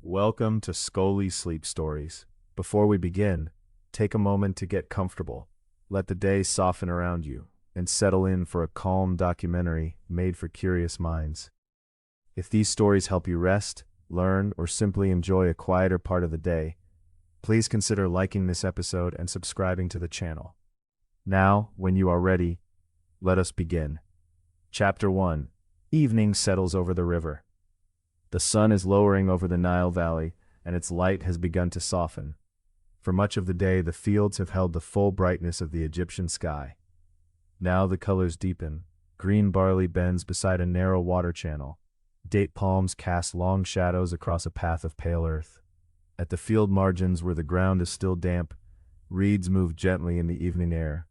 Welcome to Scoli Sleep Stories. Before we begin, take a moment to get comfortable. Let the day soften around you, and settle in for a calm documentary made for curious minds. If these stories help you rest, learn, or simply enjoy a quieter part of the day, please consider liking this episode and subscribing to the channel. Now, when you are ready, let us begin. Chapter 1. Evening settles over the river. The sun is lowering over the Nile Valley, and its light has begun to soften. For much of the day, the fields have held the full brightness of the Egyptian sky. Now the colors deepen. Green barley bends beside a narrow water channel. Date palms cast long shadows across a path of pale earth. At the field margins, where the ground is still damp, reeds move gently in the evening air.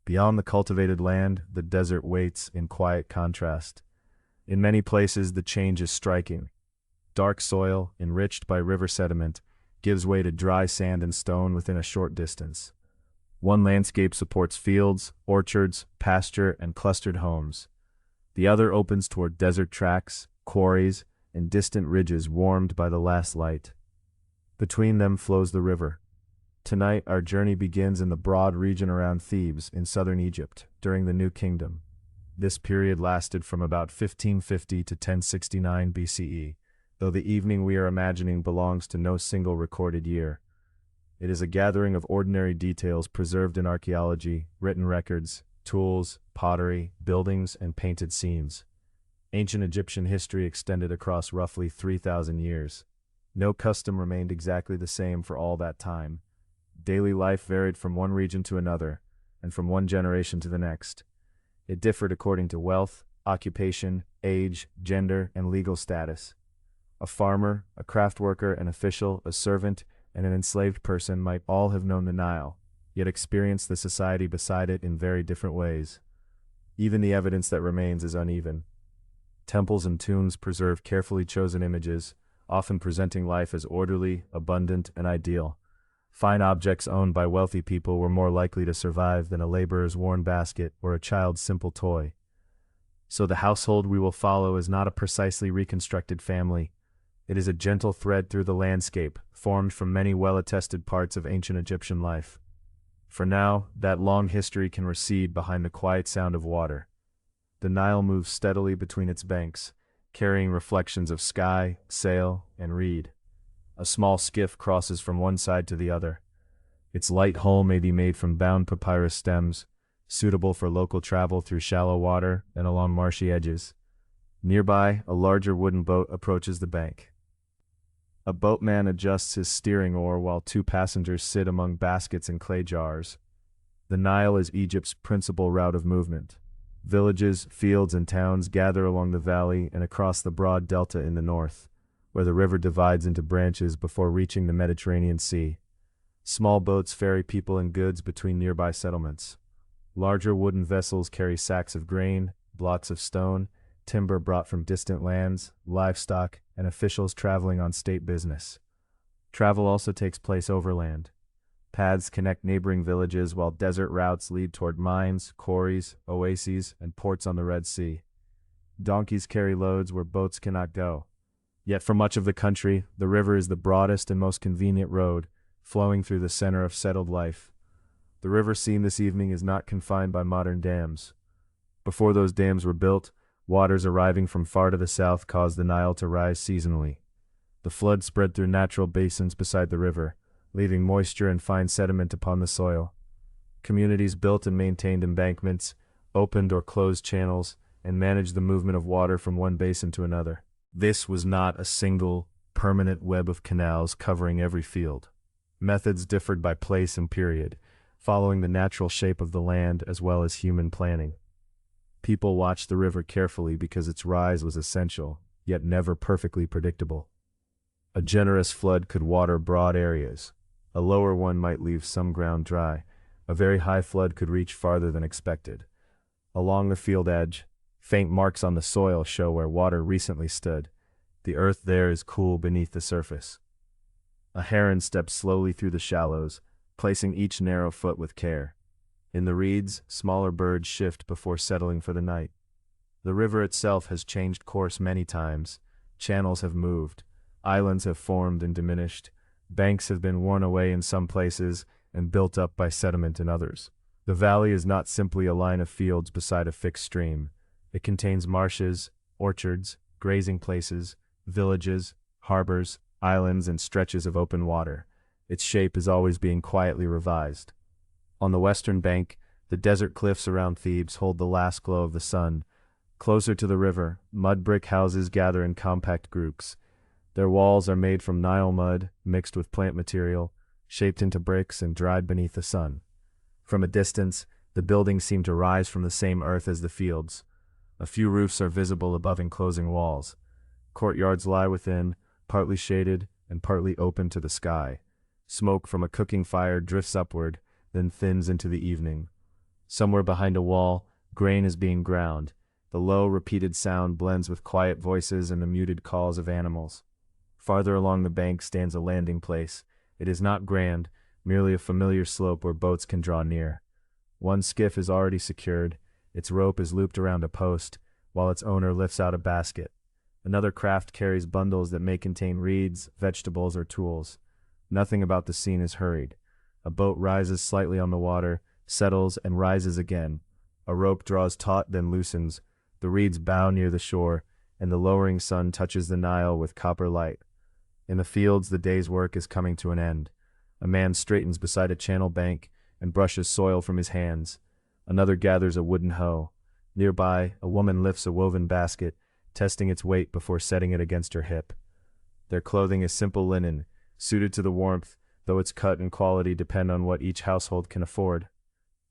Beyond the cultivated land, the desert waits in quiet contrast. In many places, the change is striking. Dark soil, enriched by river sediment, gives way to dry sand and stone within a short distance. One landscape supports fields, orchards, pasture, and clustered homes. The other opens toward desert tracts, quarries, and distant ridges warmed by the last light. Between them flows the river. Tonight, our journey begins in the broad region around Thebes in southern Egypt, during the New Kingdom. This period lasted from about 1550 to 1069 BCE, though the evening we are imagining belongs to no single recorded year. It is a gathering of ordinary details preserved in archaeology, written records, tools, pottery, buildings, and painted scenes. Ancient Egyptian history extended across roughly 3,000 years. No custom remained exactly the same for all that time. Daily life varied from one region to another, and from one generation to the next. It differed according to wealth, occupation, age, gender, and legal status. A farmer, a craft worker, an official, a servant, and an enslaved person might all have known the Nile, yet experienced the society beside it in very different ways. Even the evidence that remains is uneven. Temples and tombs preserve carefully chosen images, often presenting life as orderly, abundant, and ideal. Fine objects owned by wealthy people were more likely to survive than a laborer's worn basket or a child's simple toy. So the household we will follow is not a precisely reconstructed family. It is a gentle thread through the landscape, formed from many well-attested parts of ancient Egyptian life. For now, that long history can recede behind the quiet sound of water. The Nile moves steadily between its banks, carrying reflections of sky, sail, and reed. A small skiff crosses from one side to the other. Its light hull may be made from bound papyrus stems, suitable for local travel through shallow water and along marshy edges. Nearby, a larger wooden boat approaches the bank. A boatman adjusts his steering oar while two passengers sit among baskets and clay jars. The Nile is Egypt's principal route of movement. Villages, fields, and towns gather along the valley and across the broad delta in the north, where the river divides into branches before reaching the Mediterranean Sea. Small boats ferry people and goods between nearby settlements. Larger wooden vessels carry sacks of grain, blocks of stone, timber brought from distant lands, livestock, and officials traveling on state business. Travel also takes place overland. Paths connect neighboring villages, while desert routes lead toward mines, quarries, oases, and ports on the Red Sea. Donkeys carry loads where boats cannot go. Yet for much of the country, the river is the broadest and most convenient road, flowing through the center of settled life. The river seen this evening is not confined by modern dams. Before those dams were built, waters arriving from far to the south caused the Nile to rise seasonally. The flood spread through natural basins beside the river, leaving moisture and fine sediment upon the soil. Communities built and maintained embankments, opened or closed channels, and managed the movement of water from one basin to another. This was not a single, permanent web of canals covering every field. Methods differed by place and period, following the natural shape of the land as well as human planning. People watched the river carefully because its rise was essential, yet never perfectly predictable. A generous flood could water broad areas. A lower one might leave some ground dry. A very high flood could reach farther than expected. Along the field edge, faint marks on the soil show where water recently stood. The earth there is cool beneath the surface. A heron steps slowly through the shallows, placing each narrow foot with care. In the reeds, smaller birds shift before settling for the night. The river itself has changed course many times. Channels have moved. Islands have formed and diminished. Banks have been worn away in some places and built up by sediment in others. The valley is not simply a line of fields beside a fixed stream. It contains marshes, orchards, grazing places, villages, harbors, islands, and stretches of open water. Its shape is always being quietly revised. On the western bank, the desert cliffs around Thebes hold the last glow of the sun. Closer to the river, mud brick houses gather in compact groups. Their walls are made from Nile mud, mixed with plant material, shaped into bricks and dried beneath the sun. From a distance, the buildings seem to rise from the same earth as the fields. A few roofs are visible above enclosing walls. Courtyards lie within, partly shaded and partly open to the sky. Smoke from a cooking fire drifts upward, then thins into the evening. Somewhere behind a wall, grain is being ground. The low, repeated sound blends with quiet voices and the muted calls of animals. Farther along the bank stands a landing place. It is not grand, merely a familiar slope where boats can draw near. One skiff is already secured. Its rope is looped around a post, while its owner lifts out a basket. Another craft carries bundles that may contain reeds, vegetables, or tools. Nothing about the scene is hurried. A boat rises slightly on the water, settles, and rises again. A rope draws taut, then loosens. The reeds bow near the shore, and the lowering sun touches the Nile with copper light. In the fields, the day's work is coming to an end. A man straightens beside a channel bank and brushes soil from his hands. Another gathers a wooden hoe. Nearby, a woman lifts a woven basket, testing its weight before setting it against her hip. Their clothing is simple linen, suited to the warmth, though its cut and quality depend on what each household can afford.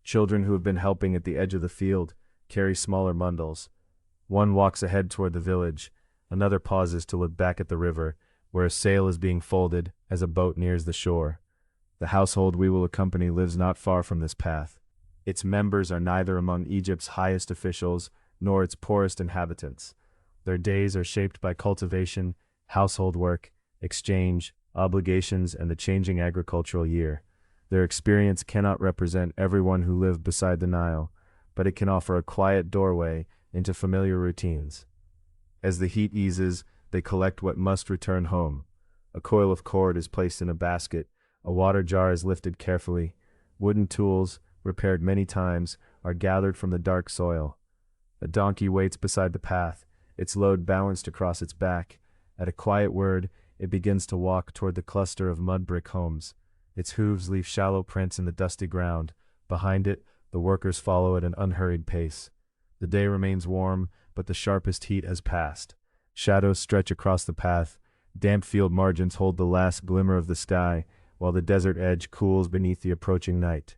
Children who have been helping at the edge of the field carry smaller bundles. One walks ahead toward the village. Another pauses to look back at the river, where a sail is being folded as a boat nears the shore. The household we will accompany lives not far from this path. Its members are neither among Egypt's highest officials nor its poorest inhabitants. Their days are shaped by cultivation, household work, exchange, obligations, and the changing agricultural year. Their experience cannot represent everyone who lived beside the Nile, but it can offer a quiet doorway into familiar routines. As the heat eases, they collect what must return home. A coil of cord is placed in a basket, a water jar is lifted carefully, wooden tools, repaired many times, are gathered from the dark soil. A donkey waits beside the path, its load balanced across its back. At a quiet word, it begins to walk toward the cluster of mud brick homes. Its hooves leave shallow prints in the dusty ground. Behind it, the workers follow at an unhurried pace. The day remains warm, but the sharpest heat has passed. Shadows stretch across the path. Damp field margins hold the last glimmer of the sky, while the desert edge cools beneath the approaching night.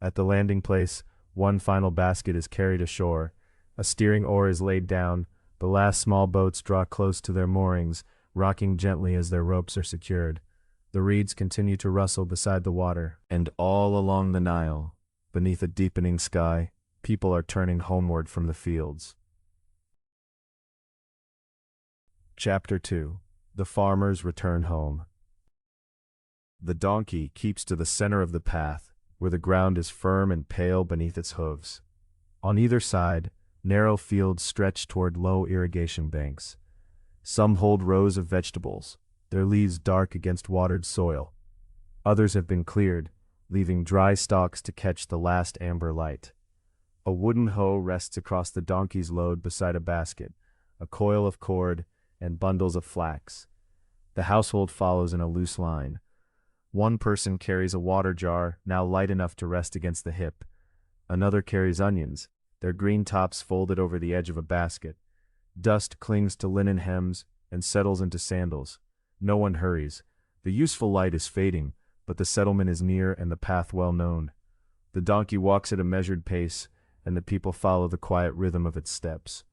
At the landing place, one final basket is carried ashore. A steering oar is laid down. The last small boats draw close to their moorings, rocking gently as their ropes are secured. The reeds continue to rustle beside the water, and all along the Nile, beneath a deepening sky, people are turning homeward from the fields. Chapter 2. The Farmers Return Home. The donkey keeps to the center of the path, where the ground is firm and pale beneath its hooves. On either side, narrow fields stretch toward low irrigation banks. Some hold rows of vegetables, their leaves dark against watered soil. Others have been cleared, leaving dry stalks to catch the last amber light. A wooden hoe rests across the donkey's load beside a basket, a coil of cord, and bundles of flax. The household follows in a loose line. One person carries a water jar, now light enough to rest against the hip. Another carries onions, their green tops folded over the edge of a basket. Dust clings to linen hems and settles into sandals. No one hurries. The useful light is fading, but the settlement is near and the path well known. The donkey walks at a measured pace, and the people follow the quiet rhythm of its steps.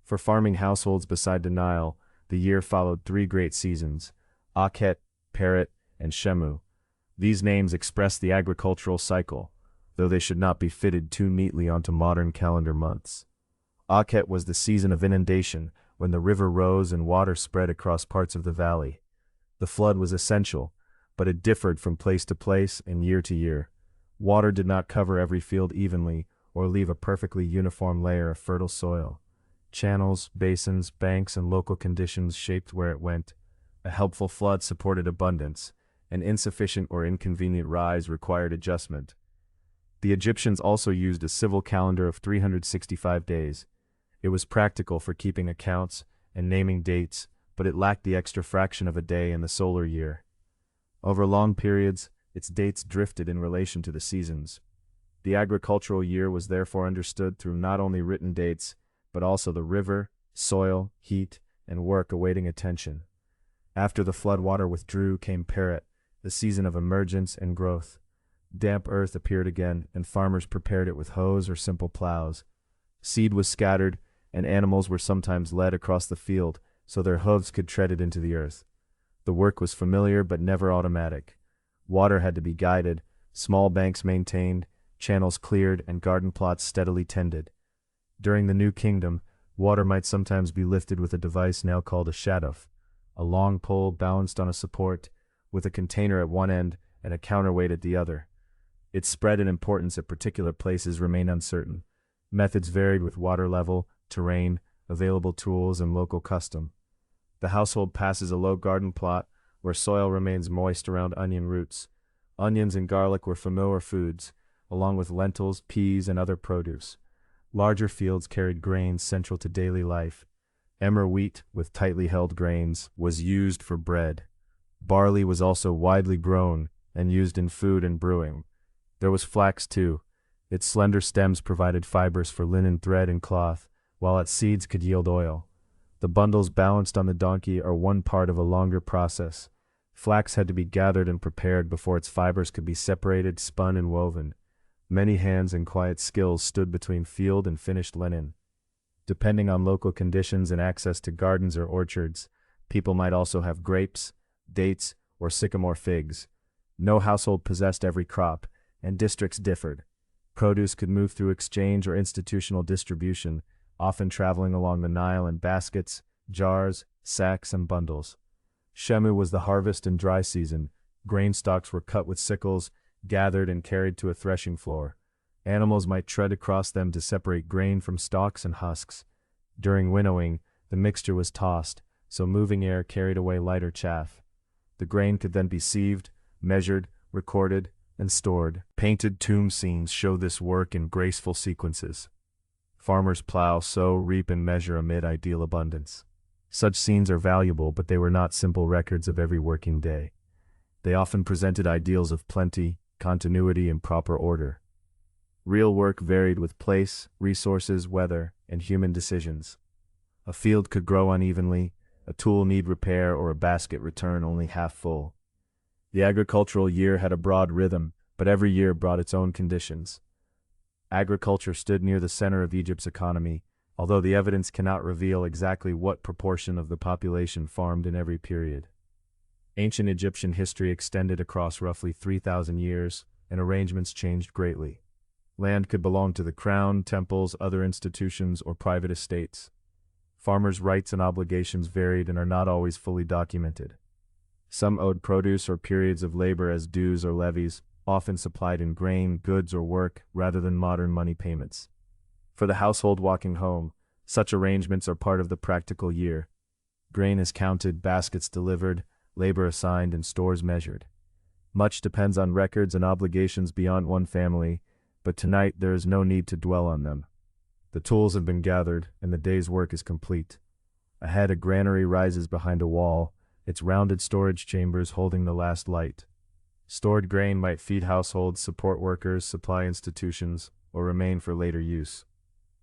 For farming households beside the Nile, the year followed three great seasons: Akhet, Peret, and Shemu. These names express the agricultural cycle, though they should not be fitted too neatly onto modern calendar months. Akhet was the season of inundation, when the river rose and water spread across parts of the valley. The flood was essential, but it differed from place to place and year to year. Water did not cover every field evenly or leave a perfectly uniform layer of fertile soil. Channels, basins, banks, and local conditions shaped where it went. A helpful flood supported abundance. An insufficient or inconvenient rise required adjustment. The Egyptians also used a civil calendar of 365 days. It was practical for keeping accounts and naming dates, but it lacked the extra fraction of a day in the solar year. Over long periods, its dates drifted in relation to the seasons. The agricultural year was therefore understood through not only written dates, but also the river, soil, heat, and work awaiting attention. After the flood water withdrew came Perit, the season of emergence and growth. Damp earth appeared again, and farmers prepared it with hoes or simple plows. Seed was scattered, and animals were sometimes led across the field so their hooves could tread it into the earth. The work was familiar but never automatic. Water had to be guided, small banks maintained, channels cleared, and garden plots steadily tended. During the New Kingdom, water might sometimes be lifted with a device now called a shaduf, a long pole balanced on a support, with a container at one end and a counterweight at the other. Its spread and importance at particular places remain uncertain. Methods varied with water level, terrain, available tools, and local custom. The household passes a low garden plot where soil remains moist around onion roots. Onions and garlic were familiar foods, along with lentils, peas, and other produce. Larger fields carried grains central to daily life. Emmer wheat, with tightly held grains, was used for bread. Barley was also widely grown and used in food and brewing. There was flax too. Its slender stems provided fibers for linen thread and cloth, while its seeds could yield oil. The bundles balanced on the donkey are one part of a longer process. Flax had to be gathered and prepared before its fibers could be separated, spun, and woven. Many hands and quiet skills stood between field and finished linen. Depending on local conditions and access to gardens or orchards, people might also have grapes, dates, or sycamore figs. No household possessed every crop, and districts differed. Produce could move through exchange or institutional distribution, often traveling along the Nile in baskets, jars, sacks, and bundles. Shemu was the harvest and dry season. Grain stalks were cut with sickles, gathered and carried to a threshing floor. Animals might tread across them to separate grain from stalks and husks. During winnowing, the mixture was tossed, so moving air carried away lighter chaff. The grain could then be sieved, measured, recorded, and stored. Painted tomb scenes show this work in graceful sequences. Farmers plow, sow, reap, and measure amid ideal abundance. Such scenes are valuable, but they were not simple records of every working day. They often presented ideals of plenty, continuity, and proper order. Real work varied with place, resources, weather, and human decisions. A field could grow unevenly, a tool need repair, or a basket return only half full. The agricultural year had a broad rhythm, but every year brought its own conditions. Agriculture stood near the center of Egypt's economy, although the evidence cannot reveal exactly what proportion of the population farmed in every period. Ancient Egyptian history extended across roughly 3,000 years, and arrangements changed greatly. Land could belong to the crown, temples, other institutions, or private estates. Farmers' rights and obligations varied and are not always fully documented. Some owed produce or periods of labor as dues or levies, often supplied in grain, goods, or work, rather than modern money payments. For the household walking home, such arrangements are part of the practical year. Grain is counted, baskets delivered, labor assigned, and stores measured. Much depends on records and obligations beyond one family, but tonight there is no need to dwell on them. The tools have been gathered, and the day's work is complete. Ahead, a granary rises behind a wall, its rounded storage chambers holding the last light. Stored grain might feed households, support workers, supply institutions, or remain for later use.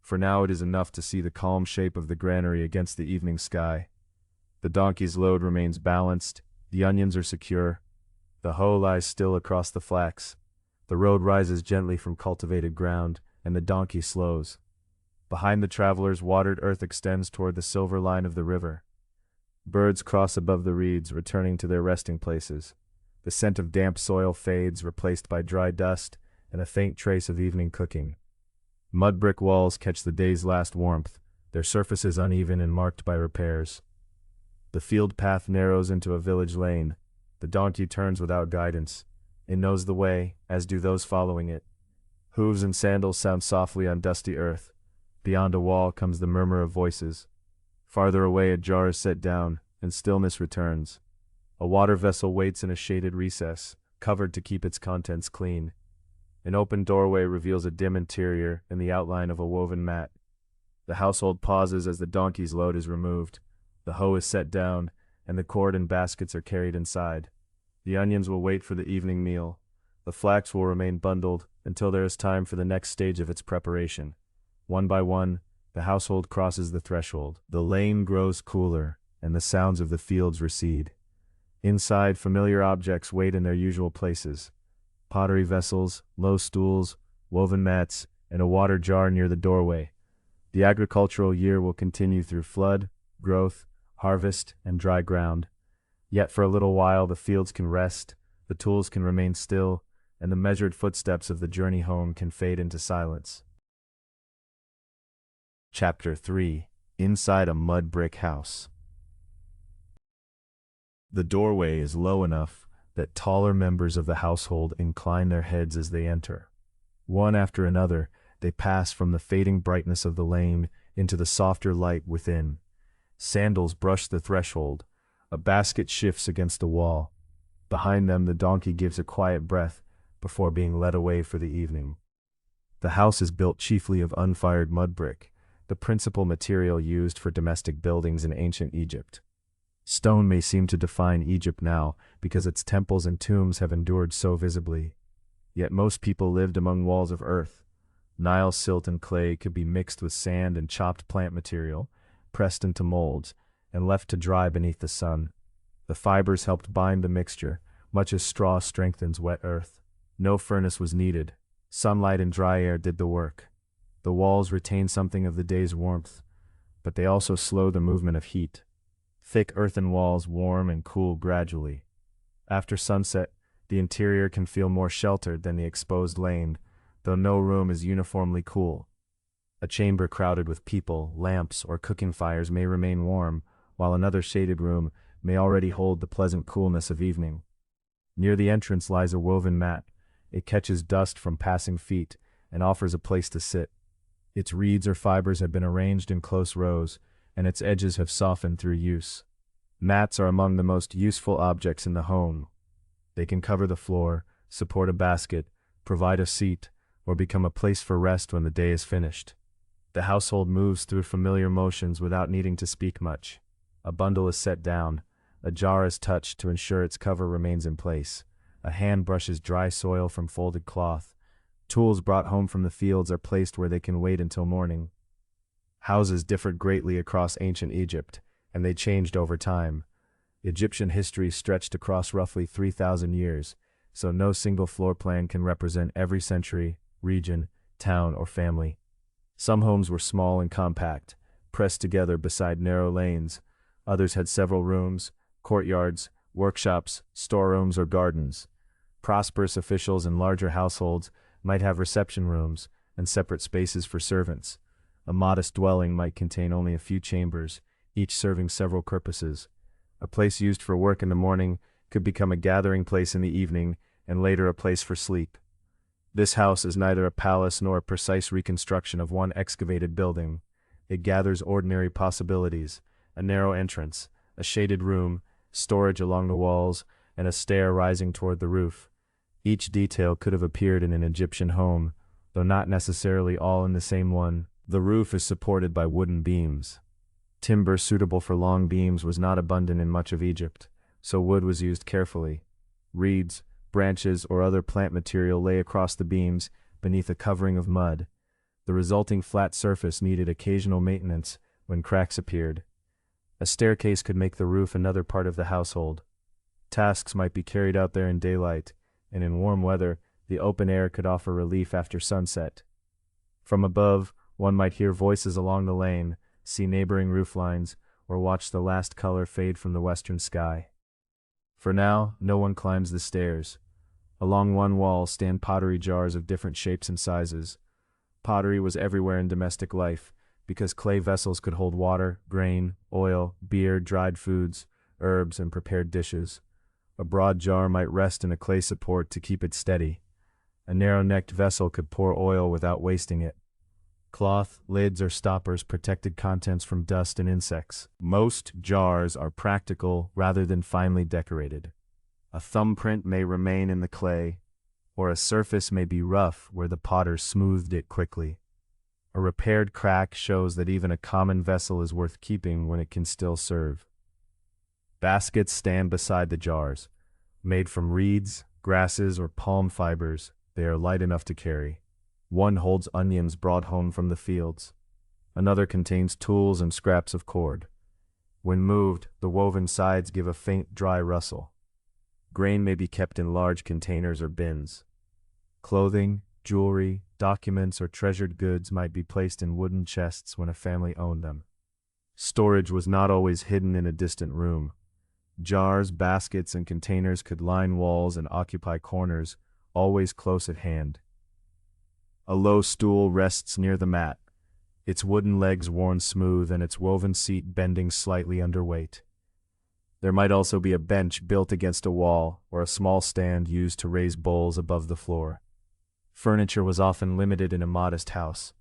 For now it is enough to see the calm shape of the granary against the evening sky. The donkey's load remains balanced, the onions are secure, the hoe lies still across the flax. The road rises gently from cultivated ground, and the donkey slows. Behind the travelers, watered earth extends toward the silver line of the river. Birds cross above the reeds, returning to their resting places. The scent of damp soil fades, replaced by dry dust and a faint trace of evening cooking. Mud brick walls catch the day's last warmth, their surfaces uneven and marked by repairs. The field path narrows into a village lane. The donkey turns without guidance. It knows the way, as do those following it. Hooves and sandals sound softly on dusty earth. Beyond a wall comes the murmur of voices. Farther away a jar is set down, and stillness returns. A water vessel waits in a shaded recess, covered to keep its contents clean. An open doorway reveals a dim interior and the outline of a woven mat. The household pauses as the donkey's load is removed. The hoe is set down, and the cord and baskets are carried inside. The onions will wait for the evening meal. The flax will remain bundled until there is time for the next stage of its preparation. One by one, the household crosses the threshold. The lane grows cooler, and the sounds of the fields recede. Inside, familiar objects wait in their usual places. Pottery vessels, low stools, woven mats, and a water jar near the doorway. The agricultural year will continue through flood, growth, harvest, and dry ground. Yet for a little while the fields can rest, the tools can remain still, and the measured footsteps of the journey home can fade into silence. Chapter 3. Inside a Mud Brick House. The doorway is low enough that taller members of the household incline their heads as they enter. One after another, they pass from the fading brightness of the lane into the softer light within. Sandals brush the threshold. A basket shifts against the wall. Behind them, the donkey gives a quiet breath before being led away for the evening. The house is built chiefly of unfired mud brick, the principal material used for domestic buildings in ancient Egypt. Stone may seem to define Egypt now because its temples and tombs have endured so visibly. Yet most people lived among walls of earth. Nile silt and clay could be mixed with sand and chopped plant material, pressed into molds, and left to dry beneath the sun. The fibers helped bind the mixture, much as straw strengthens wet earth. No furnace was needed. Sunlight and dry air did the work. The walls retained something of the day's warmth, but they also slow the movement of heat. Thick earthen walls warm and cool gradually. After sunset, the interior can feel more sheltered than the exposed lane, though no room is uniformly cool. A chamber crowded with people, lamps, or cooking fires may remain warm, while another shaded room may already hold the pleasant coolness of evening. Near the entrance lies a woven mat. It catches dust from passing feet and offers a place to sit. Its reeds or fibers have been arranged in close rows, and its edges have softened through use. Mats are among the most useful objects in the home. They can cover the floor, support a basket, provide a seat, or become a place for rest when the day is finished. The household moves through familiar motions without needing to speak much. A bundle is set down. A jar is touched to ensure its cover remains in place. A hand brushes dry soil from folded cloth. Tools brought home from the fields are placed where they can wait until morning. Houses differed greatly across ancient Egypt, and they changed over time. Egyptian history stretched across roughly 3,000 years, so no single floor plan can represent every century, region, town, or family. Some homes were small and compact, pressed together beside narrow lanes. Others had several rooms, courtyards, workshops, storerooms, or gardens. Prosperous officials in larger households might have reception rooms and separate spaces for servants. A modest dwelling might contain only a few chambers, each serving several purposes. A place used for work in the morning could become a gathering place in the evening, and later a place for sleep. This house is neither a palace nor a precise reconstruction of one excavated building. It gathers ordinary possibilities: a narrow entrance, a shaded room, storage along the walls, and a stair rising toward the roof. Each detail could have appeared in an Egyptian home, though not necessarily all in the same one. The roof is supported by wooden beams. Timber suitable for long beams was not abundant in much of Egypt, so wood was used carefully. Reeds, branches, or other plant material lay across the beams beneath a covering of mud. The resulting flat surface needed occasional maintenance when cracks appeared. A staircase could make the roof another part of the household. Tasks might be carried out there in daylight, and in warm weather, the open air could offer relief after sunset. From above, one might hear voices along the lane, see neighboring roof lines, or watch the last color fade from the western sky. For now, no one climbs the stairs. Along one wall stand pottery jars of different shapes and sizes. Pottery was everywhere in domestic life, because clay vessels could hold water, grain, oil, beer, dried foods, herbs, and prepared dishes. A broad jar might rest in a clay support to keep it steady. A narrow-necked vessel could pour oil without wasting it. Cloth, lids, or stoppers protected contents from dust and insects. Most jars are practical rather than finely decorated. A thumbprint may remain in the clay, or a surface may be rough where the potter smoothed it quickly. A repaired crack shows that even a common vessel is worth keeping when it can still serve. Baskets stand beside the jars. Made from reeds, grasses, or palm fibers, they are light enough to carry. One holds onions brought home from the fields. Another contains tools and scraps of cord. When moved, the woven sides give a faint, dry rustle. Grain may be kept in large containers or bins. Clothing, jewelry, documents, or treasured goods might be placed in wooden chests when a family owned them. Storage was not always hidden in a distant room. Jars, baskets, and containers could line walls and occupy corners, always close at hand. A low stool rests near the mat, its wooden legs worn smooth and its woven seat bending slightly under weight. There might also be a bench built against a wall or a small stand used to raise bowls above the floor. Furniture was often limited in a modest house.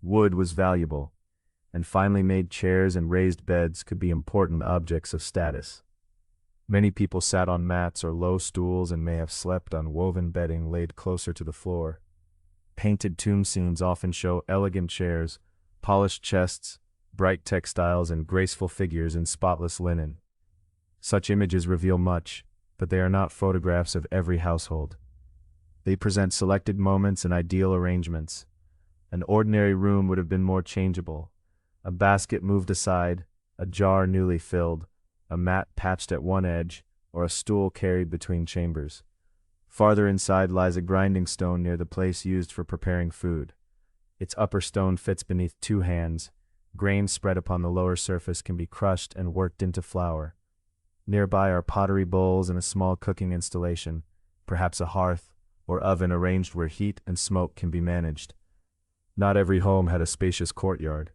Wood was valuable, and finely made chairs and raised beds could be important objects of status. Many people sat on mats or low stools and may have slept on woven bedding laid closer to the floor. Painted tomb scenes often show elegant chairs, polished chests, bright textiles, and graceful figures in spotless linen. Such images reveal much, but they are not photographs of every household. They present selected moments and ideal arrangements. An ordinary room would have been more changeable. A basket moved aside, a jar newly filled, a mat patched at one edge, or a stool carried between chambers. Farther inside lies a grinding stone near the place used for preparing food. Its upper stone fits beneath two hands. Grain spread upon the lower surface can be crushed and worked into flour. Nearby are pottery bowls and a small cooking installation, perhaps a hearth or oven arranged where heat and smoke can be managed. Not every home had a spacious courtyard.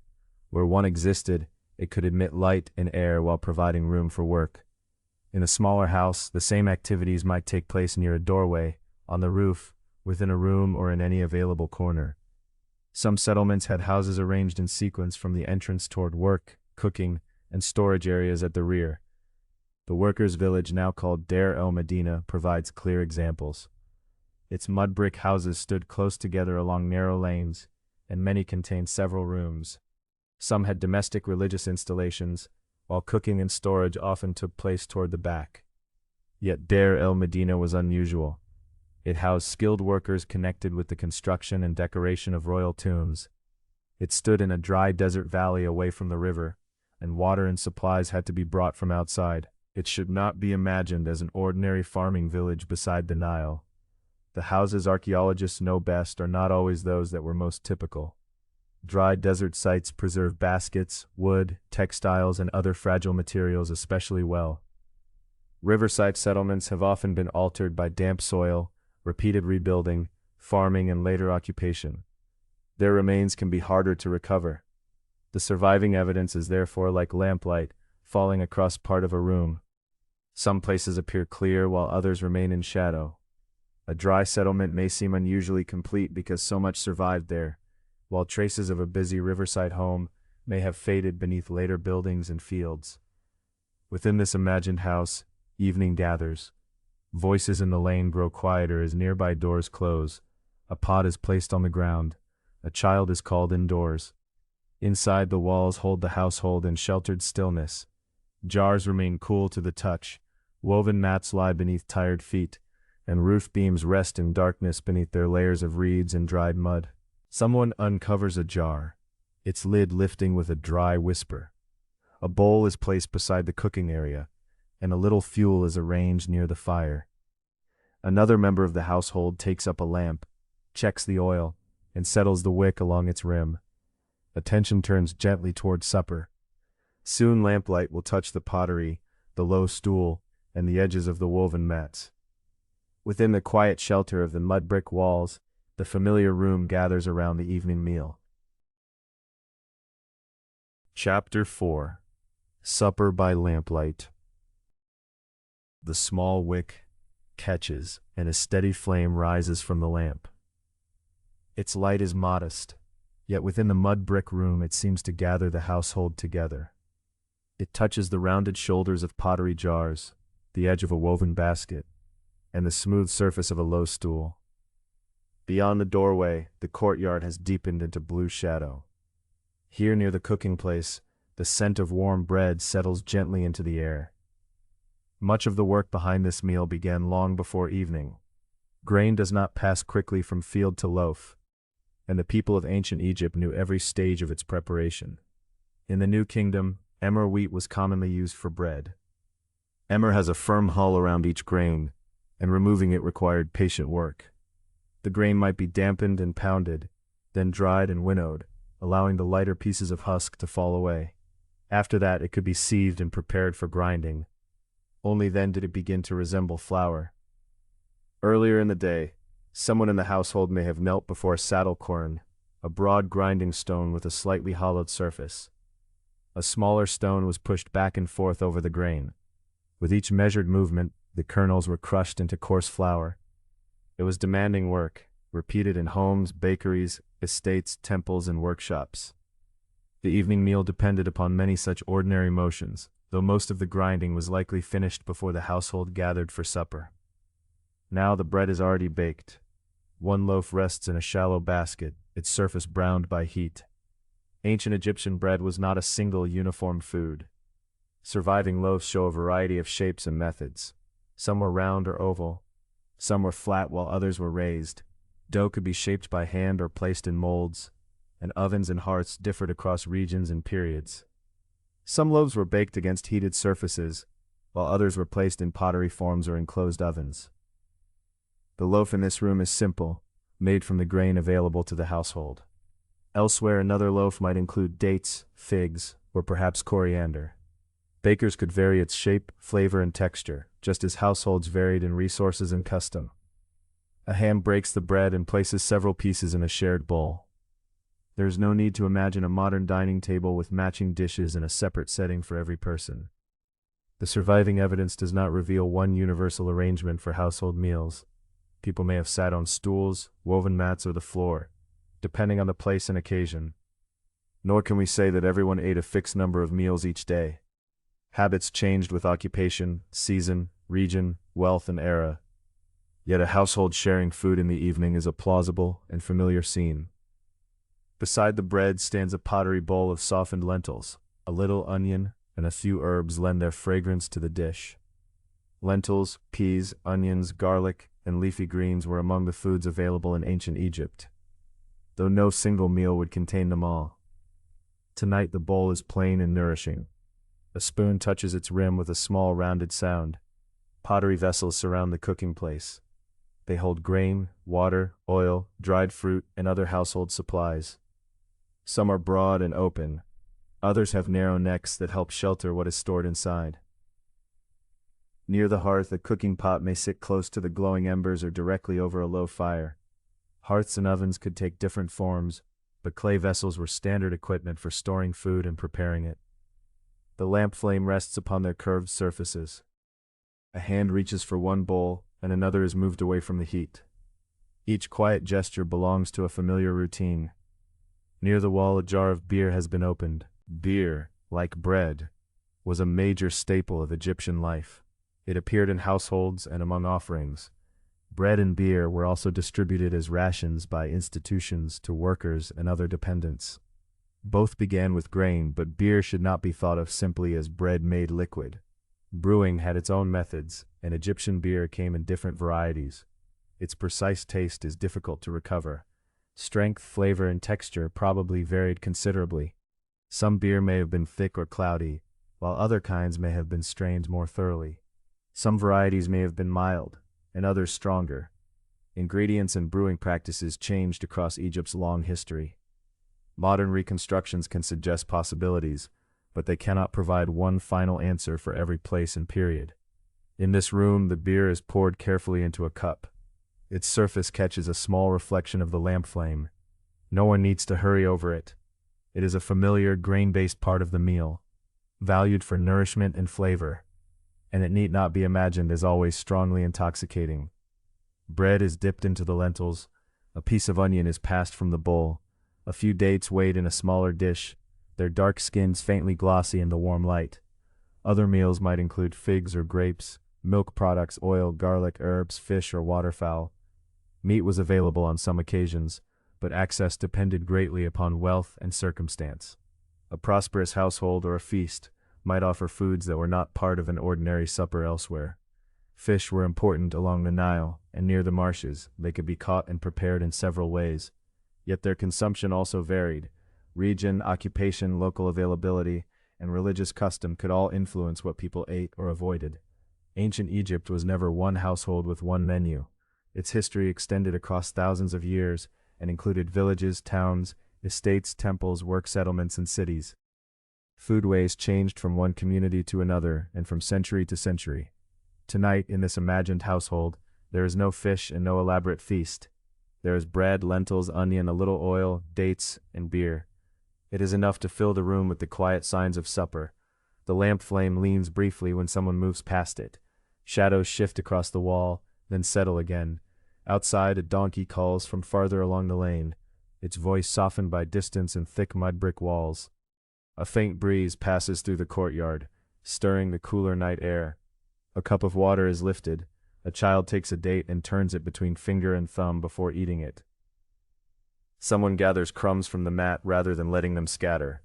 Where one existed, it could admit light and air while providing room for work. In a smaller house, the same activities might take place near a doorway, on the roof, within a room, or in any available corner. Some settlements had houses arranged in sequence from the entrance toward work, cooking, and storage areas at the rear. The workers' village, now called Deir el-Medina, provides clear examples. Its mud brick houses stood close together along narrow lanes, and many contained several rooms. Some had domestic religious installations, while cooking and storage often took place toward the back. Yet Deir el-Medina was unusual. It housed skilled workers connected with the construction and decoration of royal tombs. It stood in a dry desert valley away from the river, and water and supplies had to be brought from outside. It should not be imagined as an ordinary farming village beside the Nile. The houses archaeologists know best are not always those that were most typical. Dry desert sites preserve baskets, wood, textiles, and other fragile materials especially well. Riverside settlements have often been altered by damp soil, repeated rebuilding, farming, and later occupation. Their remains can be harder to recover. The surviving evidence is therefore like lamplight falling across part of a room. Some places appear clear while others remain in shadow. A dry settlement may seem unusually complete because so much survived there, while traces of a busy riverside home may have faded beneath later buildings and fields. Within this imagined house, evening gathers. Voices in the lane grow quieter as nearby doors close. A pot is placed on the ground. A child is called indoors. Inside, the walls hold the household in sheltered stillness. Jars remain cool to the touch. Woven mats lie beneath tired feet, and roof beams rest in darkness beneath their layers of reeds and dried mud. Someone uncovers a jar, its lid lifting with a dry whisper. A bowl is placed beside the cooking area, and a little fuel is arranged near the fire. Another member of the household takes up a lamp, checks the oil, and settles the wick along its rim. Attention turns gently toward supper. Soon lamplight will touch the pottery, the low stool, and the edges of the woven mats. Within the quiet shelter of the mud brick walls, the familiar room gathers around the evening meal. Chapter 4. Supper by Lamplight. The small wick catches, and a steady flame rises from the lamp. Its light is modest, Yet within the mud brick room it seems to gather the household together. It touches the rounded shoulders of pottery jars, the edge of a woven basket, and the smooth surface of a low stool. Beyond the doorway, the courtyard has deepened into blue shadow. Here near the cooking place, the scent of warm bread settles gently into the air. Much of the work behind this meal began long before evening. Grain does not pass quickly from field to loaf, and the people of ancient Egypt knew every stage of its preparation. In the New Kingdom, emmer wheat was commonly used for bread. Emmer has a firm hull around each grain, and removing it required patient work. The grain might be dampened and pounded, then dried and winnowed, allowing the lighter pieces of husk to fall away. After that, it could be sieved and prepared for grinding. Only then did it begin to resemble flour. Earlier in the day, someone in the household may have knelt before a saddle quern, a broad grinding stone with a slightly hollowed surface. A smaller stone was pushed back and forth over the grain. With each measured movement, the kernels were crushed into coarse flour. It was demanding work, repeated in homes, bakeries, estates, temples, and workshops. The evening meal depended upon many such ordinary motions, though most of the grinding was likely finished before the household gathered for supper. Now the bread is already baked. One loaf rests in a shallow basket, its surface browned by heat. Ancient Egyptian bread was not a single uniform food. Surviving loaves show a variety of shapes and methods. Some were round or oval. Some were flat while others were raised. Dough could be shaped by hand or placed in molds, and ovens and hearths differed across regions and periods. Some loaves were baked against heated surfaces, while others were placed in pottery forms or enclosed ovens. The loaf in this room is simple, made from the grain available to the household. Elsewhere, another loaf might include dates, figs, or perhaps coriander. Bakers could vary its shape, flavor, and texture, just as households varied in resources and custom. A hand breaks the bread and places several pieces in a shared bowl. There is no need to imagine a modern dining table with matching dishes in a separate setting for every person. The surviving evidence does not reveal one universal arrangement for household meals. People may have sat on stools, woven mats, or the floor, depending on the place and occasion. Nor can we say that everyone ate a fixed number of meals each day. Habits changed with occupation, season, region, wealth, and era. Yet a household sharing food in the evening is a plausible and familiar scene. Beside the bread stands a pottery bowl of softened lentils. A little onion and a few herbs lend their fragrance to the dish. Lentils, peas, onions, garlic, and leafy greens were among the foods available in ancient Egypt, though no single meal would contain them all. Tonight the bowl is plain and nourishing. A spoon touches its rim with a small rounded sound. Pottery vessels surround the cooking place. They hold grain, water, oil, dried fruit, and other household supplies. Some are broad and open. Others have narrow necks that help shelter what is stored inside. Near the hearth, a cooking pot may sit close to the glowing embers or directly over a low fire. Hearths and ovens could take different forms, but clay vessels were standard equipment for storing food and preparing it. The lamp flame rests upon their curved surfaces. A hand reaches for one bowl, and another is moved away from the heat. Each quiet gesture belongs to a familiar routine. Near the wall, a jar of beer has been opened. Beer, like bread, was a major staple of Egyptian life. It appeared in households and among offerings. Bread and beer were also distributed as rations by institutions to workers and other dependents. Both began with grain, but beer should not be thought of simply as bread made liquid. Brewing had its own methods, and Egyptian beer came in different varieties. Its precise taste is difficult to recover. Strength, flavor, and texture probably varied considerably. Some beer may have been thick or cloudy, while other kinds may have been strained more thoroughly. Some varieties may have been mild, and others stronger. Ingredients and brewing practices changed across Egypt's long history. Modern reconstructions can suggest possibilities, but they cannot provide one final answer for every place and period. In this room, the beer is poured carefully into a cup. Its surface catches a small reflection of the lamp flame. No one needs to hurry over it. It is a familiar, grain-based part of the meal, valued for nourishment and flavor, and it need not be imagined as always strongly intoxicating. Bread is dipped into the lentils, a piece of onion is passed from the bowl, A few dates weighed in a smaller dish, their dark skins faintly glossy in the warm light. Other meals might include figs or grapes, milk products, oil, garlic, herbs, fish, or waterfowl. Meat was available on some occasions, but access depended greatly upon wealth and circumstance. A prosperous household or a feast might offer foods that were not part of an ordinary supper elsewhere. Fish were important along the Nile, and near the marshes, they could be caught and prepared in several ways. Yet their consumption also varied. Region, occupation, local availability, and religious custom could all influence what people ate or avoided. Ancient Egypt was never one household with one menu. Its history extended across thousands of years and included villages, towns, estates, temples, work settlements, and cities. Foodways changed from one community to another and from century to century. Tonight, in this imagined household, there is no fish and no elaborate feast. There is bread, lentils, onion, a little oil, dates, and beer. It is enough to fill the room with the quiet signs of supper. The lamp flame leans briefly when someone moves past it. Shadows shift across the wall, then settle again. Outside, a donkey calls from farther along the lane, its voice softened by distance and thick mud brick walls. A faint breeze passes through the courtyard, stirring the cooler night air. A cup of water is lifted. A child takes a date and turns it between finger and thumb before eating it. Someone gathers crumbs from the mat rather than letting them scatter.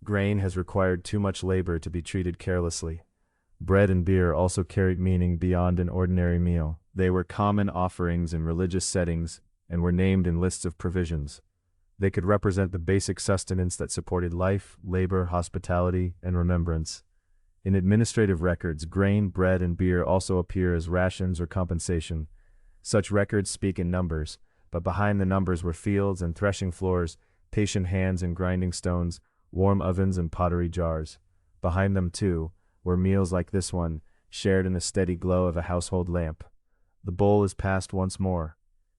Grain has required too much labor to be treated carelessly. Bread and beer also carried meaning beyond an ordinary meal. They were common offerings in religious settings and were named in lists of provisions. They could represent the basic sustenance that supported life, labor, hospitality, and remembrance. In administrative records, grain, bread, and beer also appear as rations or compensation. Such records speak in numbers, but behind the numbers were fields and threshing floors, patient hands and grinding stones, warm ovens and pottery jars. Behind them, too, were meals like this one, shared in the steady glow of a household lamp. The bowl is passed once more.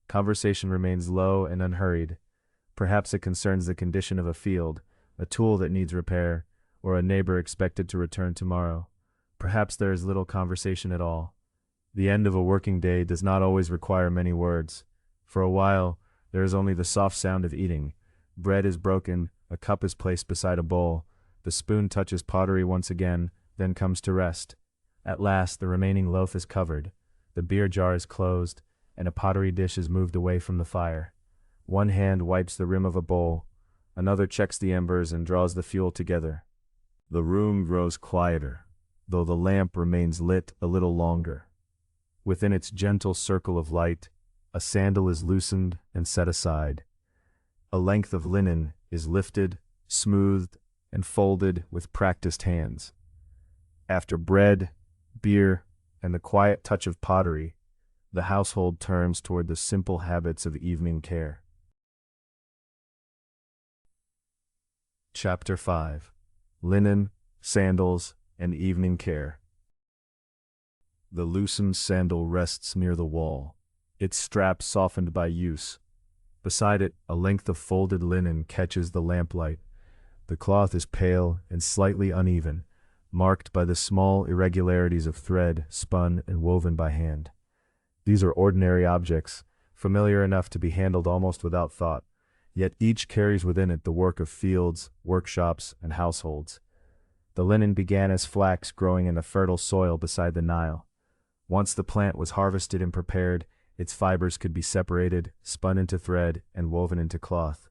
Conversation remains low and unhurried. Perhaps it concerns the condition of a field, a tool that needs repair, or a neighbor expected to return tomorrow. Perhaps there is little conversation at all. The end of a working day does not always require many words. For a while, there is only the soft sound of eating. Bread is broken, a cup is placed beside a bowl, the spoon touches pottery once again, then comes to rest. At last, the remaining loaf is covered, the beer jar is closed, and a pottery dish is moved away from the fire. One hand wipes the rim of a bowl, another checks the embers and draws the fuel together. The room grows quieter, though the lamp remains lit a little longer. Within its gentle circle of light, a sandal is loosened and set aside. A length of linen is lifted, smoothed, and folded with practiced hands. After bread, beer, and the quiet touch of pottery, the household turns toward the simple habits of evening care. Chapter 5. Linen, Sandals, and Evening Care. The loosened sandal rests near the wall, its strap softened by use. Beside it, a length of folded linen catches the lamplight. The cloth is pale and slightly uneven, marked by the small irregularities of thread spun and woven by hand. These are ordinary objects, familiar enough to be handled almost without thought, yet each carries within it the work of fields, workshops, and households. The linen began as flax growing in the fertile soil beside the Nile. Once the plant was harvested and prepared, its fibers could be separated, spun into thread, and woven into cloth.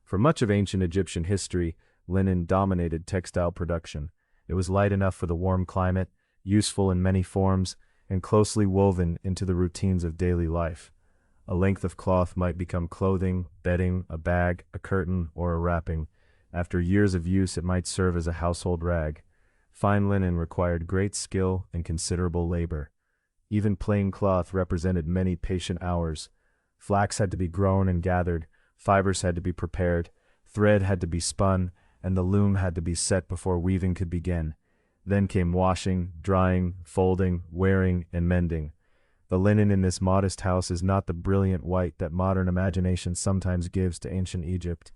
For much of ancient Egyptian history, linen dominated textile production. It was light enough for the warm climate, useful in many forms, and closely woven into the routines of daily life. A length of cloth might become clothing, bedding, a bag, a curtain, or a wrapping. After years of use, it might serve as a household rag. Fine linen required great skill and considerable labor. Even plain cloth represented many patient hours. Flax had to be grown and gathered, fibers had to be prepared, thread had to be spun, and the loom had to be set before weaving could begin. Then came washing, drying, folding, wearing, and mending. The linen in this modest house is not the brilliant white that modern imagination sometimes gives to ancient Egypt.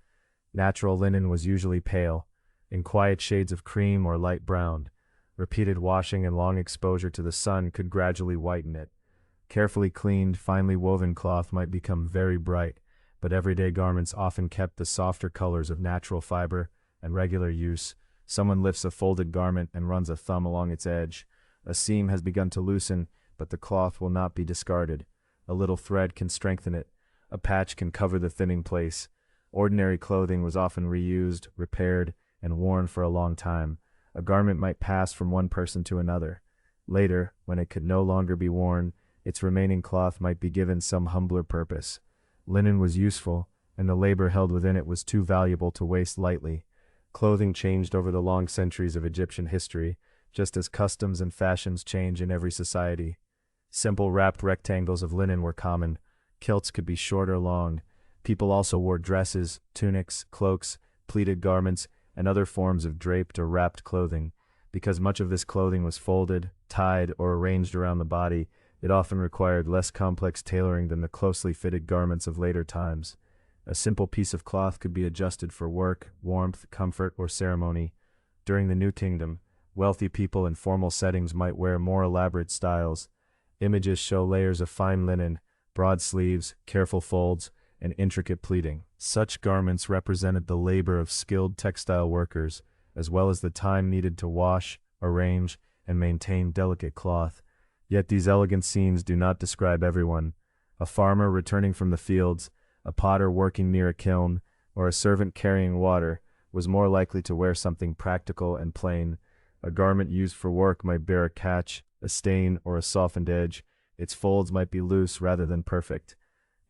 Natural linen was usually pale, in quiet shades of cream or light brown. Repeated washing and long exposure to the sun could gradually whiten it. Carefully cleaned, finely woven cloth might become very bright, but everyday garments often kept the softer colors of natural fiber and regular use. Someone lifts a folded garment and runs a thumb along its edge. A seam has begun to loosen, but the cloth will not be discarded. A little thread can strengthen it. A patch can cover the thinning place. Ordinary clothing was often reused, repaired, and worn for a long time. A garment might pass from one person to another. Later, when it could no longer be worn, its remaining cloth might be given some humbler purpose. Linen was useful, and the labor held within it was too valuable to waste lightly. Clothing changed over the long centuries of Egyptian history, just as customs and fashions change in every society. Simple wrapped rectangles of linen were common. Kilts could be short or long. People also wore dresses, tunics, cloaks, pleated garments, and other forms of draped or wrapped clothing. Because much of this clothing was folded, tied, or arranged around the body, it often required less complex tailoring than the closely fitted garments of later times. A simple piece of cloth could be adjusted for work, warmth, comfort, or ceremony. During the New Kingdom, wealthy people in formal settings might wear more elaborate styles. Images show layers of fine linen, broad sleeves, careful folds, and intricate pleating. Such garments represented the labor of skilled textile workers, as well as the time needed to wash, arrange, and maintain delicate cloth. Yet these elegant scenes do not describe everyone. A farmer returning from the fields, a potter working near a kiln, or a servant carrying water was more likely to wear something practical and plain. A garment used for work might bear a catch, a stain, or a softened edge. Its folds might be loose rather than perfect.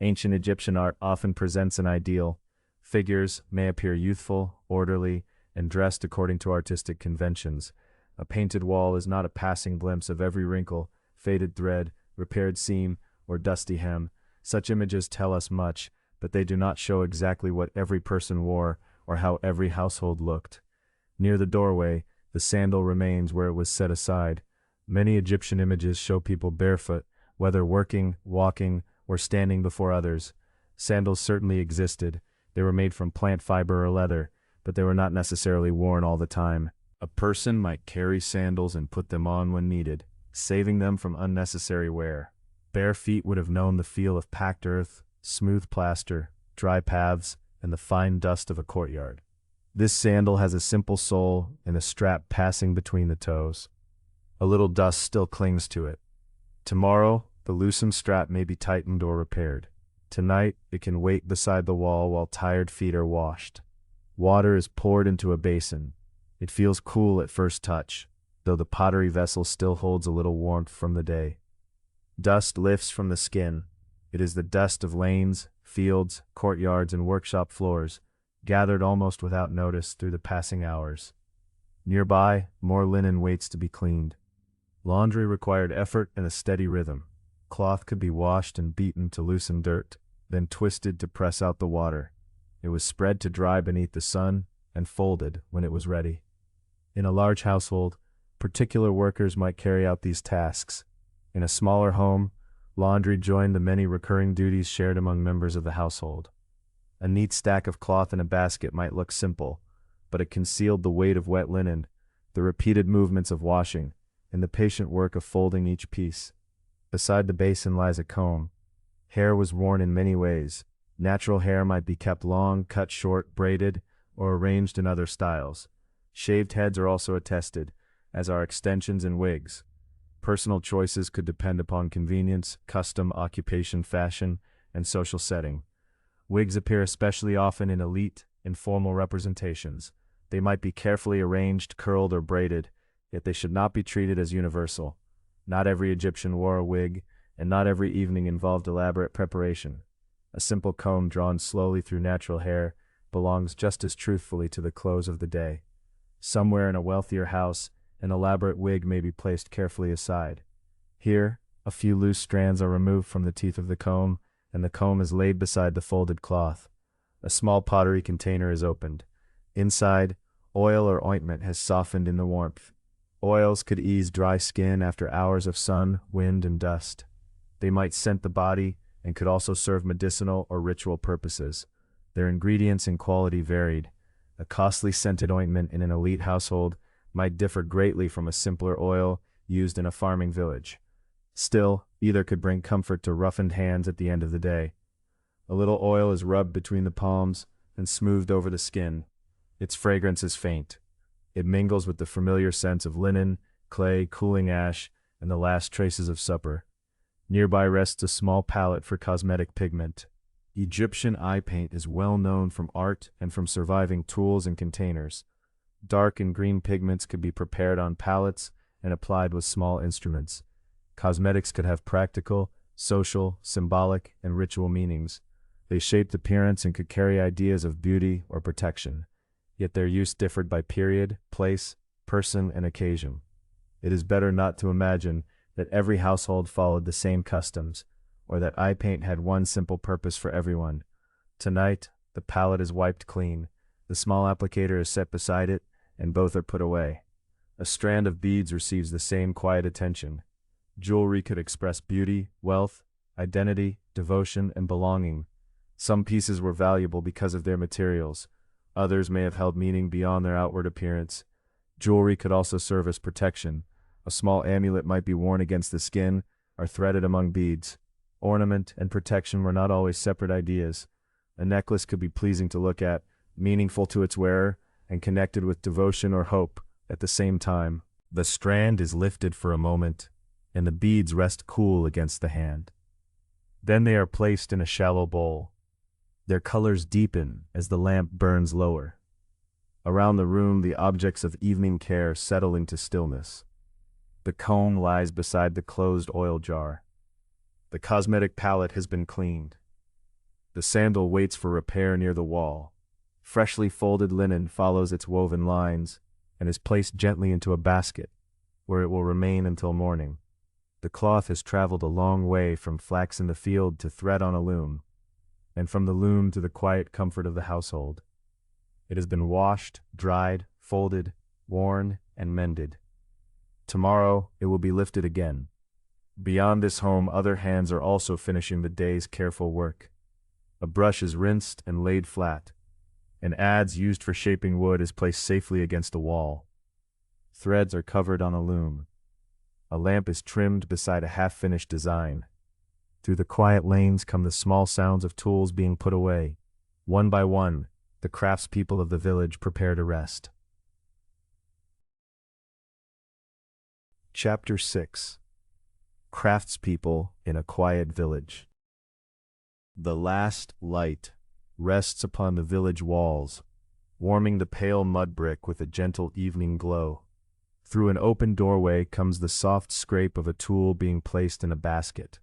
Ancient Egyptian art often presents an ideal. Figures may appear youthful, orderly, and dressed according to artistic conventions. A painted wall is not a passing glimpse of every wrinkle, faded thread, repaired seam, or dusty hem. Such images tell us much, but they do not show exactly what every person wore or how every household looked. Near the doorway, the sandal remains where it was set aside. Many Egyptian images show people barefoot, whether working, walking, or standing before others. Sandals certainly existed. They were made from plant fiber or leather, but they were not necessarily worn all the time. A person might carry sandals and put them on when needed, saving them from unnecessary wear. Bare feet would have known the feel of packed earth, smooth plaster, dry paths, and the fine dust of a courtyard. This sandal has a simple sole and a strap passing between the toes. A little dust still clings to it. Tomorrow, the loosened strap may be tightened or repaired. Tonight, it can wait beside the wall while tired feet are washed. Water is poured into a basin. It feels cool at first touch, though the pottery vessel still holds a little warmth from the day. Dust lifts from the skin. It is the dust of lanes, fields, courtyards, and workshop floors, gathered almost without notice through the passing hours. Nearby, more linen waits to be cleaned. Laundry required effort and a steady rhythm. Cloth could be washed and beaten to loosen dirt, then twisted to press out the water. It was spread to dry beneath the sun and folded when it was ready. In a large household, particular workers might carry out these tasks. In a smaller home, laundry joined the many recurring duties shared among members of the household. A neat stack of cloth in a basket might look simple, but it concealed the weight of wet linen, the repeated movements of washing, and the patient work of folding each piece. Beside the basin lies a comb. Hair was worn in many ways. Natural hair might be kept long, cut short, braided, or arranged in other styles. Shaved heads are also attested, as are extensions and wigs. Personal choices could depend upon convenience, custom, occupation, fashion, and social setting. Wigs appear especially often in elite, informal representations. They might be carefully arranged, curled, or braided, yet they should not be treated as universal. Not every Egyptian wore a wig, and not every evening involved elaborate preparation. A simple comb drawn slowly through natural hair belongs just as truthfully to the close of the day. Somewhere in a wealthier house, an elaborate wig may be placed carefully aside. Here, a few loose strands are removed from the teeth of the comb, and the comb is laid beside the folded cloth. A small pottery container is opened. Inside, oil or ointment has softened in the warmth. Oils could ease dry skin after hours of sun, wind, and dust. They might scent the body and could also serve medicinal or ritual purposes. Their ingredients and quality varied. A costly scented ointment in an elite household might differ greatly from a simpler oil used in a farming village. Still, either could bring comfort to roughened hands at the end of the day. A little oil is rubbed between the palms and smoothed over the skin. Its fragrance is faint. It mingles with the familiar scents of linen, clay, cooling ash, and the last traces of supper. Nearby rests a small palette for cosmetic pigment. Egyptian eye paint is well known from art and from surviving tools and containers. Dark and green pigments could be prepared on palettes and applied with small instruments. Cosmetics could have practical, social, symbolic, and ritual meanings. They shaped appearance and could carry ideas of beauty or protection, yet their use differed by period, place, person, and occasion. It is better not to imagine that every household followed the same customs, or that eye paint had one simple purpose for everyone. Tonight, the palette is wiped clean, the small applicator is set beside it, and both are put away. A strand of beads receives the same quiet attention. Jewelry could express beauty, wealth, identity, devotion, and belonging. Some pieces were valuable because of their materials. Others may have held meaning beyond their outward appearance. Jewelry could also serve as protection. A small amulet might be worn against the skin or threaded among beads. Ornament and protection were not always separate ideas. A necklace could be pleasing to look at, meaningful to its wearer, and connected with devotion or hope at the same time. The strand is lifted for a moment, and the beads rest cool against the hand. Then they are placed in a shallow bowl. Their colors deepen as the lamp burns lower. Around the room, the objects of evening care settle into stillness. The comb lies beside the closed oil jar. The cosmetic palette has been cleaned. The sandal waits for repair near the wall. Freshly folded linen follows its woven lines and is placed gently into a basket, where it will remain until morning. The cloth has traveled a long way from flax in the field to thread on a loom, and from the loom to the quiet comfort of the household. It has been washed, dried, folded, worn, and mended. Tomorrow it will be lifted again. Beyond this home, other hands are also finishing the day's careful work. A brush is rinsed and laid flat. An adze used for shaping wood is placed safely against a wall. Threads are covered on a loom. A lamp is trimmed beside a half-finished design. Through the quiet lanes come the small sounds of tools being put away. One by one, the craftspeople of the village prepare to rest. Chapter 6. Craftspeople in a Quiet Village. The last light rests upon the village walls, warming the pale mud brick with a gentle evening glow. Through an open doorway comes the soft scrape of a tool being placed in a basket.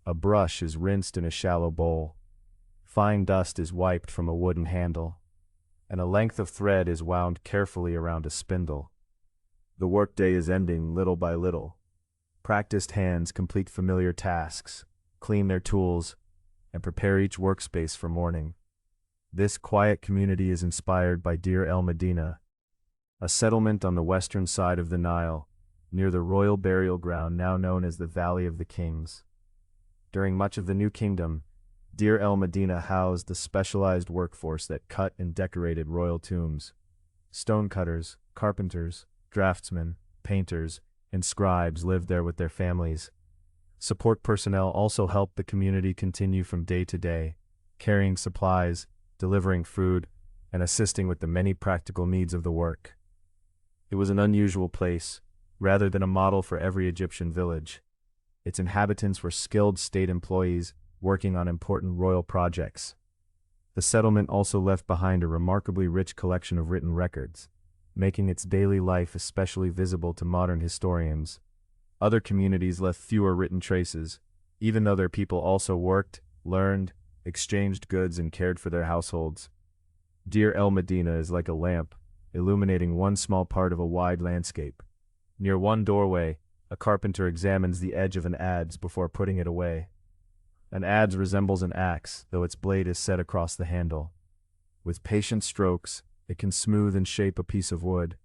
A brush is rinsed in a shallow bowl. Fine dust is wiped from a wooden handle, and a length of thread is wound carefully around a spindle. The workday is ending little by little. Practiced hands complete familiar tasks, clean their tools, and prepare each workspace for morning. This quiet community is inspired by Deir el-Medina, a settlement on the western side of the Nile, near the royal burial ground now known as the Valley of the Kings. During much of the New Kingdom, Deir el-Medina housed the specialized workforce that cut and decorated royal tombs. Stonecutters, carpenters, draftsmen, painters, and scribes lived there with their families. Support personnel also helped the community continue from day to day, carrying supplies, delivering food, and assisting with the many practical needs of the work. It was an unusual place, rather than a model for every Egyptian village. Its inhabitants were skilled state employees working on important royal projects. The settlement also left behind a remarkably rich collection of written records, making its daily life especially visible to modern historians. Other communities left fewer written traces, even though their people also worked, learned, exchanged goods, and cared for their households. Deir el-Medina is like a lamp, illuminating one small part of a wide landscape. Near one doorway, a carpenter examines the edge of an adze before putting it away. An adze resembles an axe, though its blade is set across the handle. With patient strokes, it can smooth and shape a piece of wood.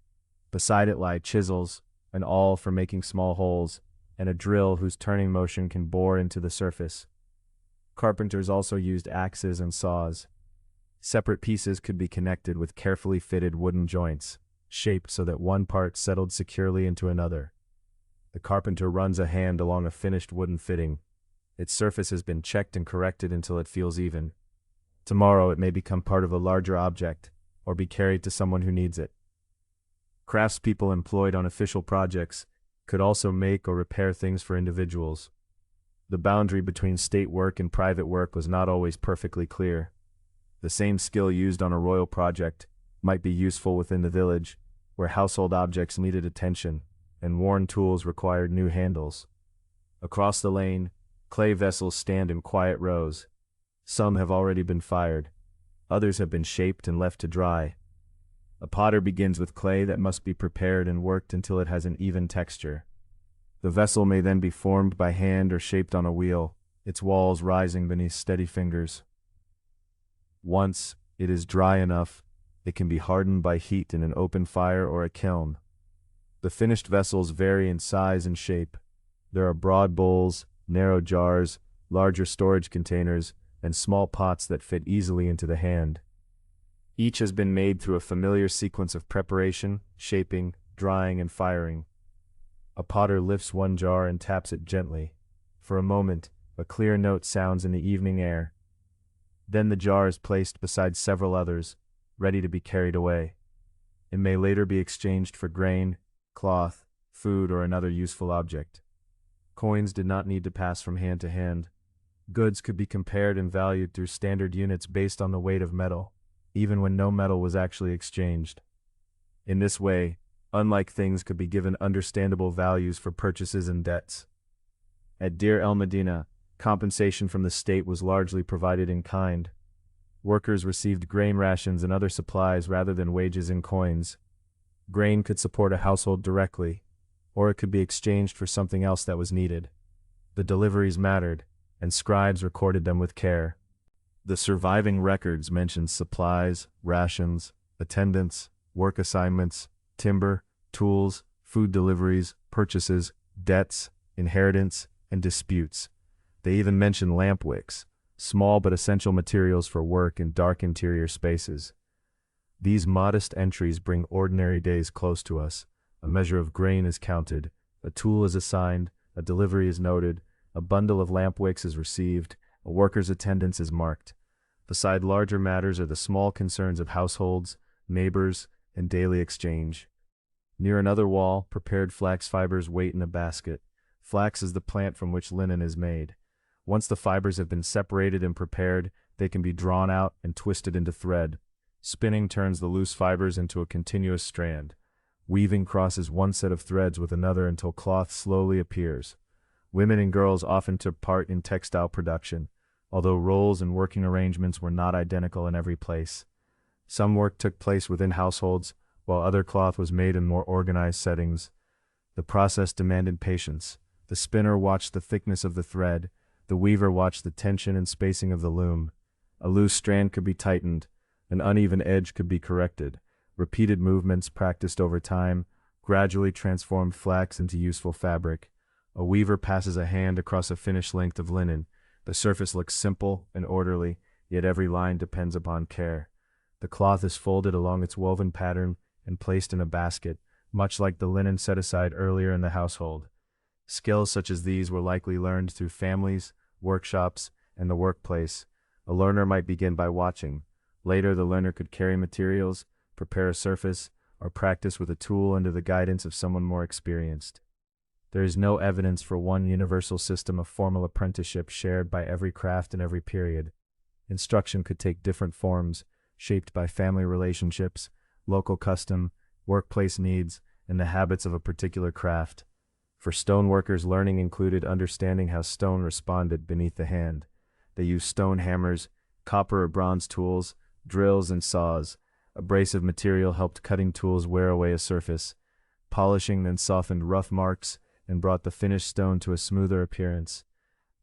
Beside it lie chisels, an awl for making small holes, and a drill whose turning motion can bore into the surface. Carpenters also used axes and saws. Separate pieces could be connected with carefully fitted wooden joints, shaped so that one part settled securely into another. The carpenter runs a hand along a finished wooden fitting, Its surface has been checked and corrected until it feels even. Tomorrow it may become part of a larger object, or be carried to someone who needs it. Craftspeople employed on official projects could also make or repair things for individuals. The boundary between state work and private work was not always perfectly clear. The same skill used on a royal project might be useful within the village, where household objects needed attention, and worn tools required new handles. Across the lane, clay vessels stand in quiet rows. Some have already been fired. Others have been shaped and left to dry. A potter begins with clay that must be prepared and worked until it has an even texture. The vessel may then be formed by hand or shaped on a wheel, its walls rising beneath steady fingers. Once it is dry enough, it can be hardened by heat in an open fire or a kiln. The finished vessels vary in size and shape. There are broad bowls, narrow jars, larger storage containers, and small pots that fit easily into the hand. Each has been made through a familiar sequence of preparation, shaping, drying, and firing. A potter lifts one jar and taps it gently. For a moment, a clear note sounds in the evening air. Then the jar is placed beside several others, ready to be carried away. It may later be exchanged for grain, cloth, food, or another useful object. Coins did not need to pass from hand to hand. Goods could be compared and valued through standard units based on the weight of metal, even when no metal was actually exchanged. In this way, unlike things could be given understandable values for purchases and debts. At Deir el-Medina, compensation from the state was largely provided in kind. Workers received grain rations and other supplies rather than wages in coins. Grain could support a household directly, or it could be exchanged for something else that was needed. The deliveries mattered, and scribes recorded them with care. The surviving records mention supplies, rations, attendance, work assignments, timber, tools, food deliveries, purchases, debts, inheritance, and disputes. They even mention lamp wicks, small but essential materials for work in dark interior spaces. These modest entries bring ordinary days close to us. A measure of grain is counted, a tool is assigned, a delivery is noted, a bundle of lamp wicks is received, a worker's attendance is marked. Beside larger matters are the small concerns of households, neighbors, and daily exchange. Near another wall, prepared flax fibers wait in a basket. Flax is the plant from which linen is made. Once the fibers have been separated and prepared, they can be drawn out and twisted into thread. Spinning turns the loose fibers into a continuous strand. Weaving crosses one set of threads with another until cloth slowly appears. Women and girls often took part in textile production, although roles and working arrangements were not identical in every place. Some work took place within households, while other cloth was made in more organized settings. The process demanded patience. The spinner watched the thickness of the thread. The weaver watched the tension and spacing of the loom. A loose strand could be tightened. An uneven edge could be corrected. Repeated movements practiced over time gradually transformed flax into useful fabric. A weaver passes a hand across a finished length of linen. The surface looks simple and orderly, yet every line depends upon care. The cloth is folded along its woven pattern and placed in a basket, much like the linen set aside earlier in the household. Skills such as these were likely learned through families, workshops, and the workplace. A learner might begin by watching. Later, the learner could carry materials, prepare a surface, or practice with a tool under the guidance of someone more experienced. There is no evidence for one universal system of formal apprenticeship shared by every craft in every period. Instruction could take different forms, shaped by family relationships, local custom, workplace needs, and the habits of a particular craft. For stoneworkers, learning included understanding how stone responded beneath the hand. They used stone hammers, copper or bronze tools, drills, and saws. Abrasive material helped cutting tools wear away a surface. Polishing then softened rough marks and brought the finished stone to a smoother appearance.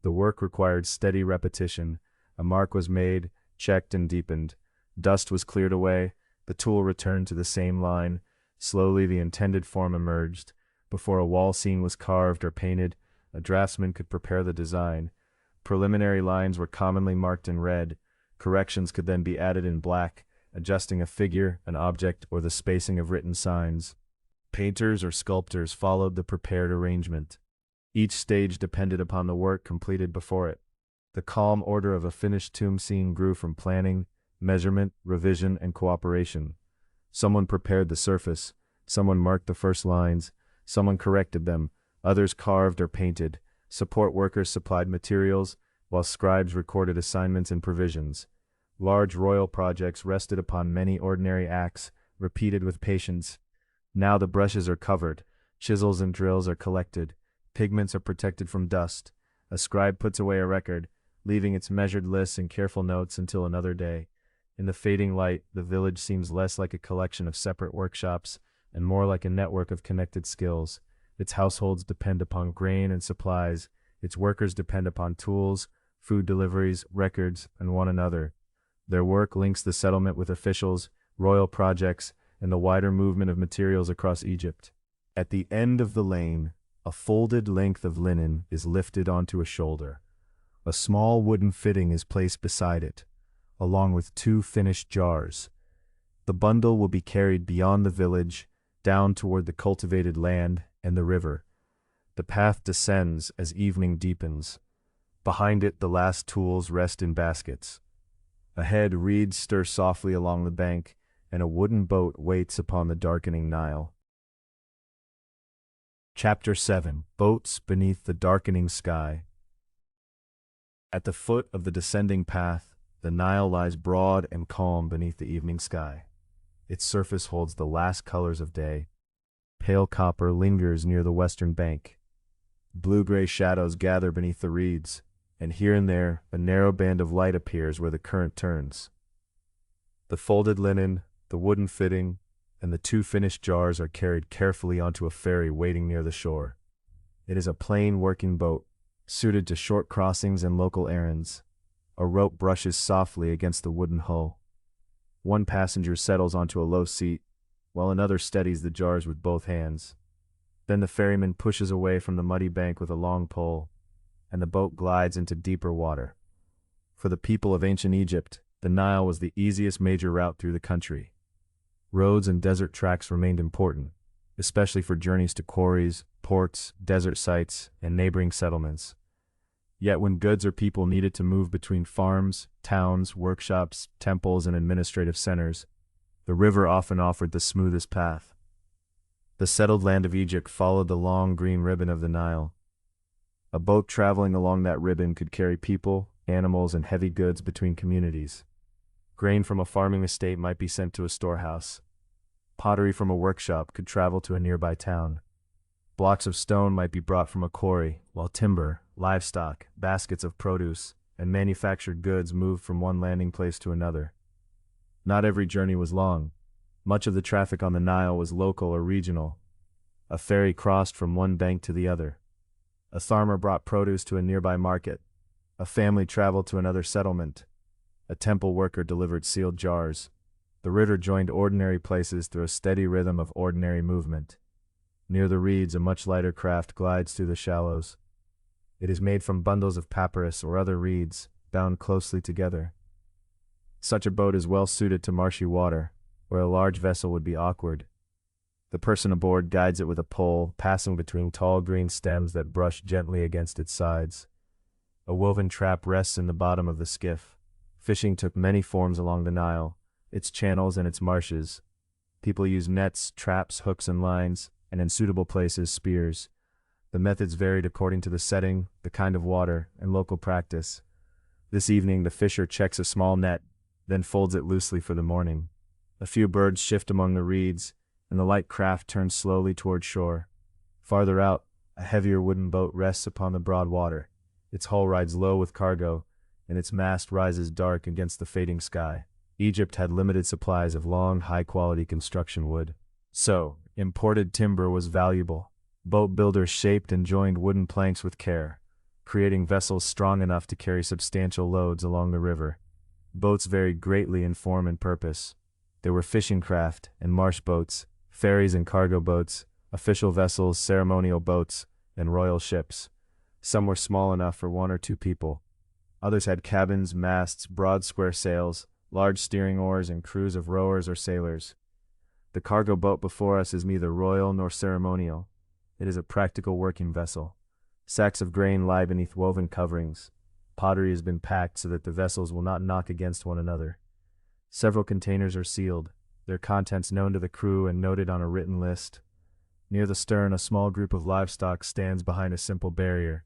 The work required steady repetition. A mark was made, checked, and deepened. Dust was cleared away. The tool returned to the same line. Slowly the intended form emerged. Before a wall scene was carved or painted, a draftsman could prepare the design. Preliminary lines were commonly marked in red. Corrections could then be added in black, adjusting a figure, an object, or the spacing of written signs. Painters or sculptors followed the prepared arrangement. Each stage depended upon the work completed before it. The calm order of a finished tomb scene grew from planning, measurement, revision, and cooperation. Someone prepared the surface, someone marked the first lines, someone corrected them, others carved or painted, support workers supplied materials, while scribes recorded assignments and provisions. Large royal projects rested upon many ordinary acts, repeated with patience. Now the brushes are covered, chisels and drills are collected, pigments are protected from dust. A scribe puts away a record, leaving its measured lists and careful notes until another day. In the fading light, the village seems less like a collection of separate workshops and more like a network of connected skills. Its households depend upon grain and supplies, its workers depend upon tools, food deliveries, records, and one another. Their work links the settlement with officials, royal projects, and the wider movement of materials across Egypt. At the end of the lane, a folded length of linen is lifted onto a shoulder. A small wooden fitting is placed beside it, along with 2 finished jars. The bundle will be carried beyond the village, down toward the cultivated land and the river. The path descends as evening deepens. Behind it, the last tools rest in baskets. Ahead, reeds stir softly along the bank, and a wooden boat waits upon the darkening Nile. Chapter 7: Boats Beneath the Darkening Sky. At the foot of the descending path, the Nile lies broad and calm beneath the evening sky. Its surface holds the last colors of day. Pale copper lingers near the western bank. Blue-gray shadows gather beneath the reeds, and here and there a narrow band of light appears where the current turns. The folded linen, the wooden fitting, and the 2 finished jars are carried carefully onto a ferry waiting near the shore. It is a plain working boat, suited to short crossings and local errands. A rope brushes softly against the wooden hull. One passenger settles onto a low seat, while another steadies the jars with both hands. Then the ferryman pushes away from the muddy bank with a long pole, and the boat glides into deeper water. For the people of ancient Egypt, the Nile was the easiest major route through the country. Roads and desert tracks remained important, especially for journeys to quarries, ports, desert sites, and neighboring settlements. Yet when goods or people needed to move between farms, towns, workshops, temples, and administrative centers, the river often offered the smoothest path. The settled land of Egypt followed the long green ribbon of the Nile. A boat traveling along that ribbon could carry people, animals, and heavy goods between communities. Grain from a farming estate might be sent to a storehouse. Pottery from a workshop could travel to a nearby town. Blocks of stone might be brought from a quarry, while timber, livestock, baskets of produce, and manufactured goods moved from one landing place to another. Not every journey was long. Much of the traffic on the Nile was local or regional. A ferry crossed from one bank to the other. A farmer brought produce to a nearby market. A family traveled to another settlement. A temple worker delivered sealed jars. The river joined ordinary places through a steady rhythm of ordinary movement. Near the reeds, a much lighter craft glides through the shallows. It is made from bundles of papyrus or other reeds, bound closely together. Such a boat is well suited to marshy water, where a large vessel would be awkward. The person aboard guides it with a pole, passing between tall green stems that brush gently against its sides. A woven trap rests in the bottom of the skiff. Fishing took many forms along the Nile, its channels and its marshes. People used nets, traps, hooks, and lines, and in suitable places, spears. The methods varied according to the setting, the kind of water, and local practice. This evening, the fisher checks a small net, then folds it loosely for the morning. A few birds shift among the reeds, and the light craft turns slowly toward shore. Farther out, a heavier wooden boat rests upon the broad water. Its hull rides low with cargo, and its mast rises dark against the fading sky. Egypt had limited supplies of long, high-quality construction wood. So, imported timber was valuable. Boat builders shaped and joined wooden planks with care, creating vessels strong enough to carry substantial loads along the river. Boats varied greatly in form and purpose. There were fishing craft and marsh boats, ferries and cargo boats, official vessels, ceremonial boats, and royal ships. Some were small enough for 1 or 2 people. Others had cabins, masts, broad square sails, large steering oars, and crews of rowers or sailors. The cargo boat before us is neither royal nor ceremonial. It is a practical working vessel. Sacks of grain lie beneath woven coverings. Pottery has been packed so that the vessels will not knock against one another. Several containers are sealed, their contents known to the crew and noted on a written list. Near the stern, a small group of livestock stands behind a simple barrier,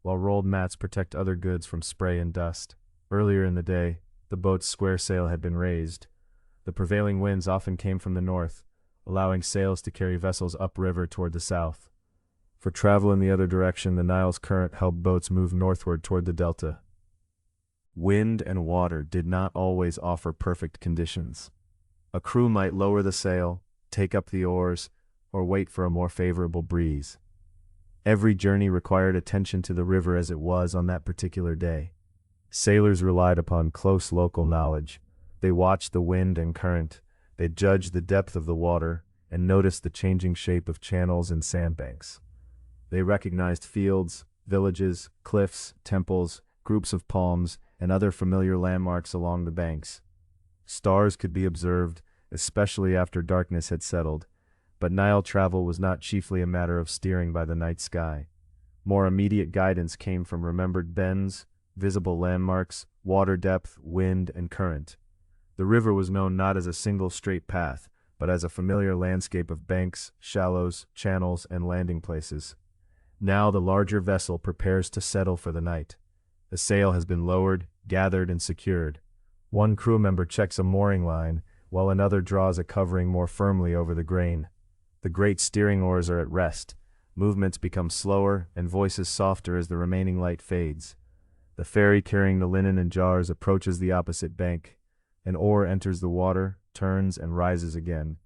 while rolled mats protect other goods from spray and dust. Earlier in the day, the boat's square sail had been raised. The prevailing winds often came from the north, allowing sails to carry vessels upriver toward the south. For travel in the other direction, the Nile's current helped boats move northward toward the delta. Wind and water did not always offer perfect conditions. A crew might lower the sail, take up the oars, or wait for a more favorable breeze. Every journey required attention to the river as it was on that particular day. Sailors relied upon close local knowledge. They watched the wind and current, they judged the depth of the water, and noticed the changing shape of channels and sandbanks. They recognized fields, villages, cliffs, temples, groups of palms, and other familiar landmarks along the banks. Stars could be observed, especially after darkness had settled, but Nile travel was not chiefly a matter of steering by the night sky. More immediate guidance came from remembered bends, visible landmarks, water depth, wind, and current. The river was known not as a single straight path, but as a familiar landscape of banks, shallows, channels, and landing places. Now the larger vessel prepares to settle for the night. The sail has been lowered, gathered, and secured. One crew member checks a mooring line, while another draws a covering more firmly over the grain. The great steering oars are at rest. Movements become slower, and voices softer as the remaining light fades. The ferry carrying the linen and jars approaches the opposite bank. An oar enters the water, turns, and rises again.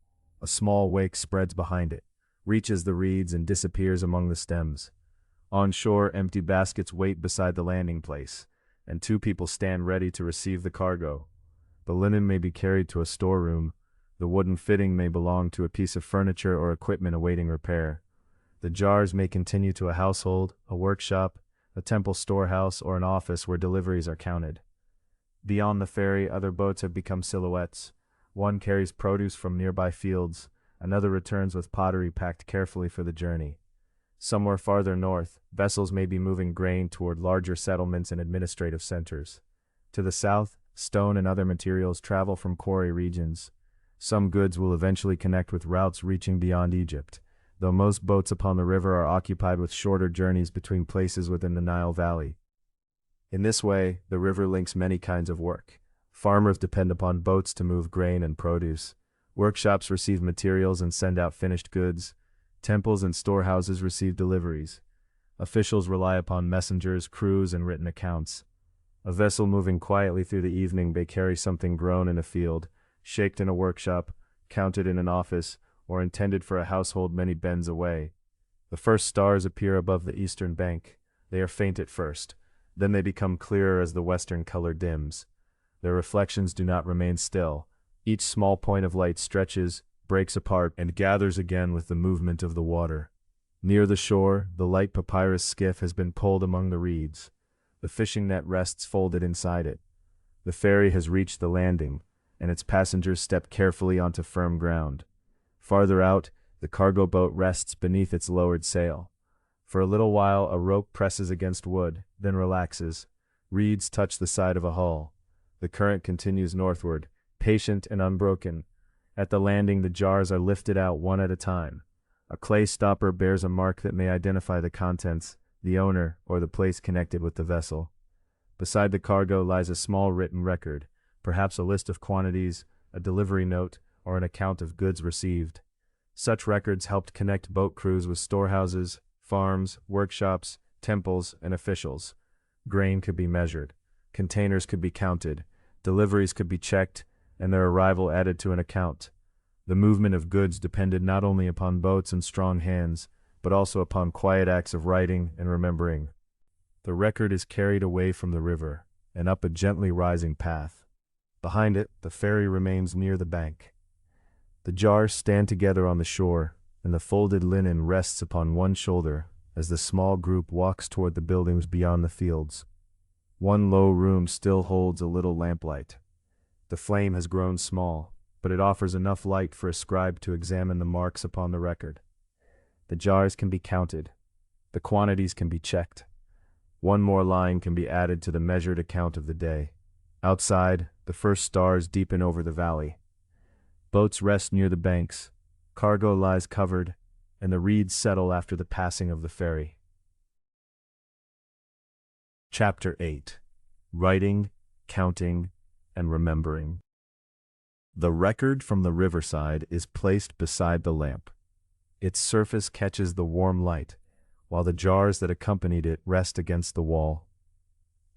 A small wake spreads behind it, reaches the reeds, and disappears among the stems. On shore, empty baskets wait beside the landing place, and two people stand ready to receive the cargo. The linen may be carried to a storeroom. The wooden fitting may belong to a piece of furniture or equipment awaiting repair. The jars may continue to a household, a workshop, a temple storehouse, or an office where deliveries are counted. Beyond the ferry, other boats have become silhouettes. One carries produce from nearby fields, another returns with pottery packed carefully for the journey. Somewhere farther north, vessels may be moving grain toward larger settlements and administrative centers. To the south, stone and other materials travel from quarry regions. Some goods will eventually connect with routes reaching beyond Egypt, though most boats upon the river are occupied with shorter journeys between places within the Nile Valley. In this way, the river links many kinds of work. Farmers depend upon boats to move grain and produce. Workshops receive materials and send out finished goods. Temples and storehouses receive deliveries. Officials rely upon messengers, crews, and written accounts. A vessel moving quietly through the evening may carry something grown in a field, shaped in a workshop, counted in an office, or intended for a household many bends away. The first stars appear above the eastern bank. They are faint at first. Then they become clearer as the western color dims. Their reflections do not remain still. Each small point of light stretches, breaks apart, and gathers again with the movement of the water. Near the shore, the light papyrus skiff has been pulled among the reeds. The fishing net rests folded inside it. The ferry has reached the landing, and its passengers step carefully onto firm ground. Farther out, the cargo boat rests beneath its lowered sail. For a little while, a rope presses against wood, then relaxes. Reeds touch the side of a hull. The current continues northward, patient and unbroken. At the landing, the jars are lifted out one at a time. A clay stopper bears a mark that may identify the contents, the owner, or the place connected with the vessel. Beside the cargo lies a small written record, perhaps a list of quantities, a delivery note, or an account of goods received. Such records helped connect boat crews with storehouses, farms, workshops, temples, and officials. Grain could be measured, containers could be counted, deliveries could be checked, and their arrival added to an account. The movement of goods depended not only upon boats and strong hands, but also upon quiet acts of writing and remembering. The record is carried away from the river, and up a gently rising path. Behind it, the ferry remains near the bank. The jars stand together on the shore, and the folded linen rests upon one shoulder as the small group walks toward the buildings beyond the fields. One low room still holds a little lamplight. The flame has grown small, but it offers enough light for a scribe to examine the marks upon the record. The jars can be counted. The quantities can be checked. One more line can be added to the measured account of the day. Outside, the first stars deepen over the valley. Boats rest near the banks, cargo lies covered, and the reeds settle after the passing of the ferry. Chapter 8. Writing, Counting, and Remembering. The record from the riverside is placed beside the lamp. Its surface catches the warm light, while the jars that accompanied it rest against the wall.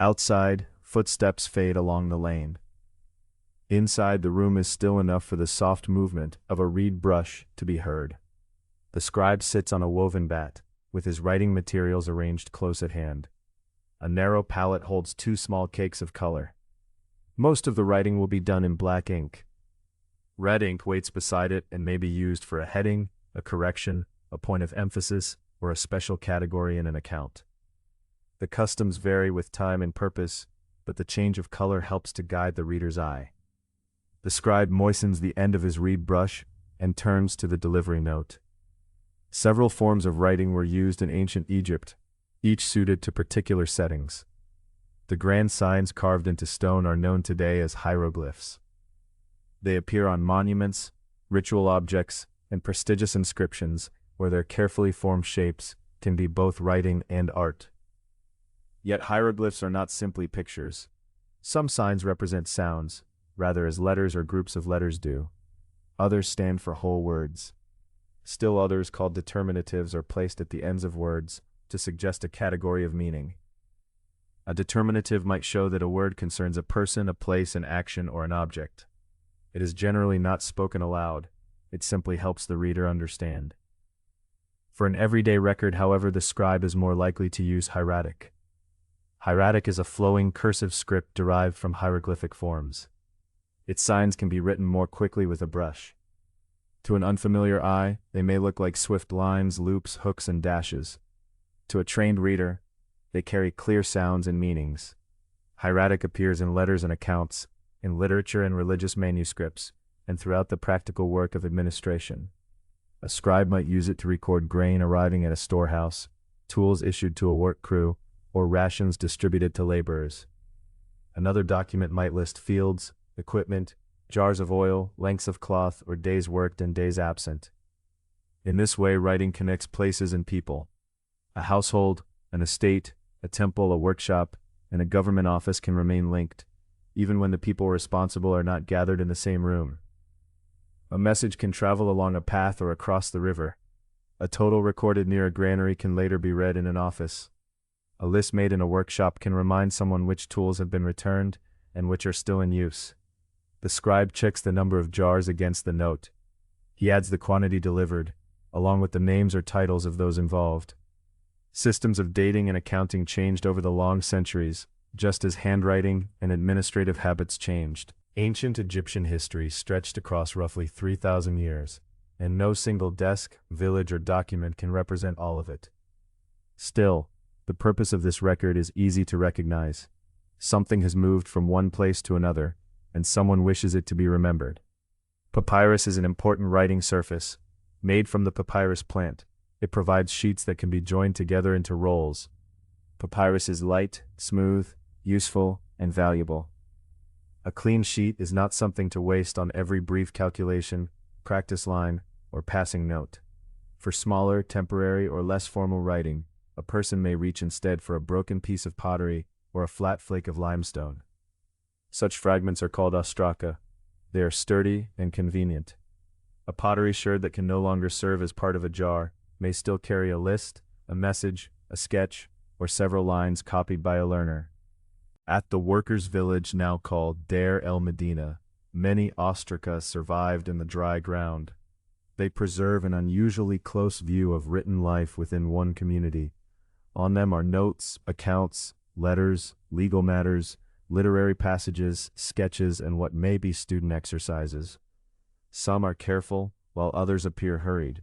Outside, footsteps fade along the lane. Inside, the room is still enough for the soft movement of a reed brush to be heard. The scribe sits on a woven bat, with his writing materials arranged close at hand. A narrow palette holds 2 small cakes of color. Most of the writing will be done in black ink. Red ink waits beside it and may be used for a heading, a correction, a point of emphasis, or a special category in an account. The customs vary with time and purpose, but the change of color helps to guide the reader's eye. The scribe moistens the end of his reed brush and turns to the delivery note. Several forms of writing were used in ancient Egypt, each suited to particular settings. The grand signs carved into stone are known today as hieroglyphs. They appear on monuments, ritual objects, and prestigious inscriptions, where their carefully formed shapes can be both writing and art. Yet hieroglyphs are not simply pictures. Some signs represent sounds, rather as letters or groups of letters do. Others stand for whole words. Still others, called determinatives, are placed at the ends of words to suggest a category of meaning. A determinative might show that a word concerns a person, a place, an action, or an object. It is generally not spoken aloud. It simply helps the reader understand. For an everyday record, however, the scribe is more likely to use hieratic. Hieratic is a flowing cursive script derived from hieroglyphic forms. Its signs can be written more quickly with a brush. To an unfamiliar eye, they may look like swift lines, loops, hooks, and dashes. To a trained reader, they carry clear sounds and meanings. Hieratic appears in letters and accounts, in literature and religious manuscripts, and throughout the practical work of administration. A scribe might use it to record grain arriving at a storehouse, tools issued to a work crew, or rations distributed to laborers. Another document might list fields, equipment, jars of oil, lengths of cloth, or days worked and days absent. In this way, writing connects places and people. A household, an estate, a temple, a workshop, and a government office can remain linked, even when the people responsible are not gathered in the same room. A message can travel along a path or across the river. A total recorded near a granary can later be read in an office. A list made in a workshop can remind someone which tools have been returned and which are still in use. The scribe checks the number of jars against the note. He adds the quantity delivered, along with the names or titles of those involved. Systems of dating and accounting changed over the long centuries, just as handwriting and administrative habits changed. Ancient Egyptian history stretched across roughly 3,000 years, and no single desk, village, or document can represent all of it. Still, the purpose of this record is easy to recognize. Something has moved from one place to another, and someone wishes it to be remembered. Papyrus is an important writing surface. Made from the papyrus plant, it provides sheets that can be joined together into rolls. Papyrus is light, smooth, useful, and valuable. A clean sheet is not something to waste on every brief calculation, practice line, or passing note. For smaller, temporary, or less formal writing, a person may reach instead for a broken piece of pottery or a flat flake of limestone. Such fragments are called ostraka. They are sturdy and convenient. A pottery sherd that can no longer serve as part of a jar may still carry a list, a message, a sketch, or several lines copied by a learner. At the workers' village now called Deir el Medina, many ostrakas survived in the dry ground. They preserve an unusually close view of written life within one community. On them are notes, accounts, letters, legal matters, literary passages, sketches, and what may be student exercises. Some are careful, while others appear hurried.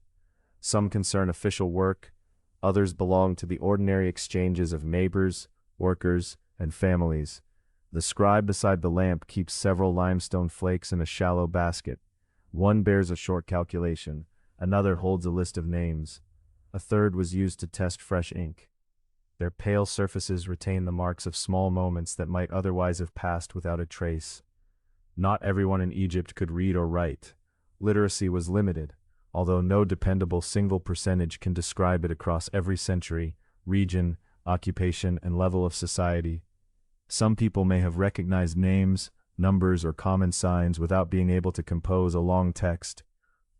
Some concern official work, others belong to the ordinary exchanges of neighbors, workers, and families. The scribe beside the lamp keeps several limestone flakes in a shallow basket. One bears a short calculation, another holds a list of names. A third was used to test fresh ink. Their pale surfaces retain the marks of small moments that might otherwise have passed without a trace. Not everyone in Egypt could read or write. Literacy was limited, although no dependable single percentage can describe it across every century, region, occupation, and level of society. Some people may have recognized names, numbers, or common signs without being able to compose a long text.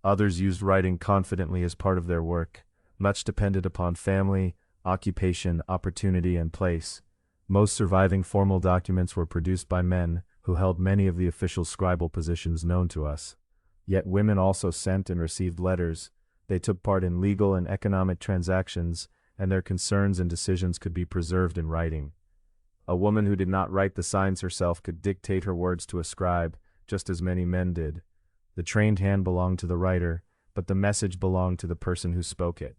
Others used writing confidently as part of their work. Much depended upon family, occupation, opportunity, and place. Most surviving formal documents were produced by men, who held many of the official scribal positions known to us. Yet women also sent and received letters. They took part in legal and economic transactions, and their concerns and decisions could be preserved in writing. A woman who did not write the signs herself could dictate her words to a scribe, just as many men did. The trained hand belonged to the writer, but the message belonged to the person who spoke it.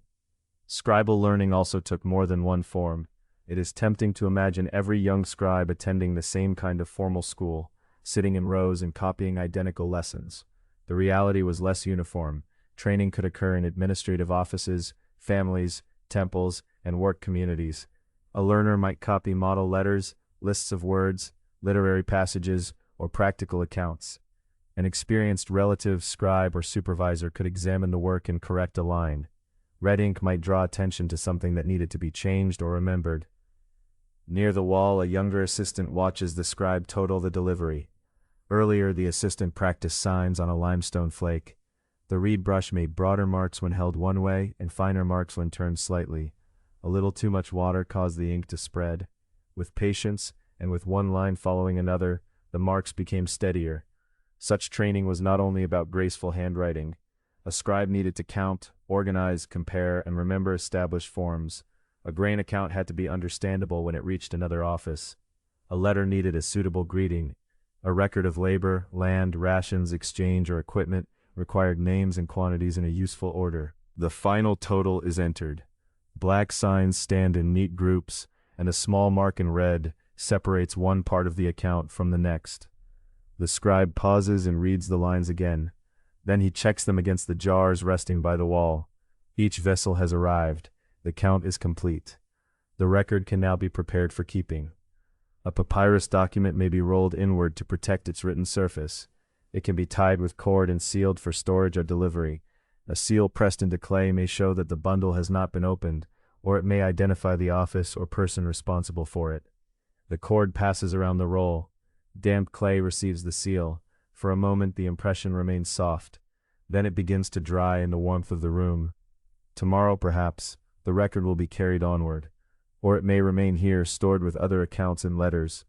Scribal learning also took more than one form. It is tempting to imagine every young scribe attending the same kind of formal school, sitting in rows and copying identical lessons. The reality was less uniform. Training could occur in administrative offices, families, temples, and work communities. A learner might copy model letters, lists of words, literary passages, or practical accounts. An experienced relative, scribe, or supervisor could examine the work and correct a line. Red ink might draw attention to something that needed to be changed or remembered. Near the wall, a younger assistant watches the scribe total the delivery. Earlier, the assistant practiced signs on a limestone flake. The reed brush made broader marks when held one way and finer marks when turned slightly. A little too much water caused the ink to spread. With patience, and with one line following another, the marks became steadier. Such training was not only about graceful handwriting. A scribe needed to count, organize, compare, and remember established forms. A grain account had to be understandable when it reached another office. A letter needed a suitable greeting. A record of labor, land, rations, exchange, or equipment required names and quantities in a useful order. The final total is entered. Black signs stand in neat groups, and a small mark in red separates one part of the account from the next. The scribe pauses and reads the lines again. Then he checks them against the jars resting by the wall. Each vessel has arrived. The count is complete. The record can now be prepared for keeping. A papyrus document may be rolled inward to protect its written surface. It can be tied with cord and sealed for storage or delivery. A seal pressed into clay may show that the bundle has not been opened, or it may identify the office or person responsible for it. The cord passes around the roll. Damp clay receives the seal. For a moment the impression remains soft. Then it begins to dry in the warmth of the room. Tomorrow, perhaps, the record will be carried onward, or it may remain here stored with other accounts and letters.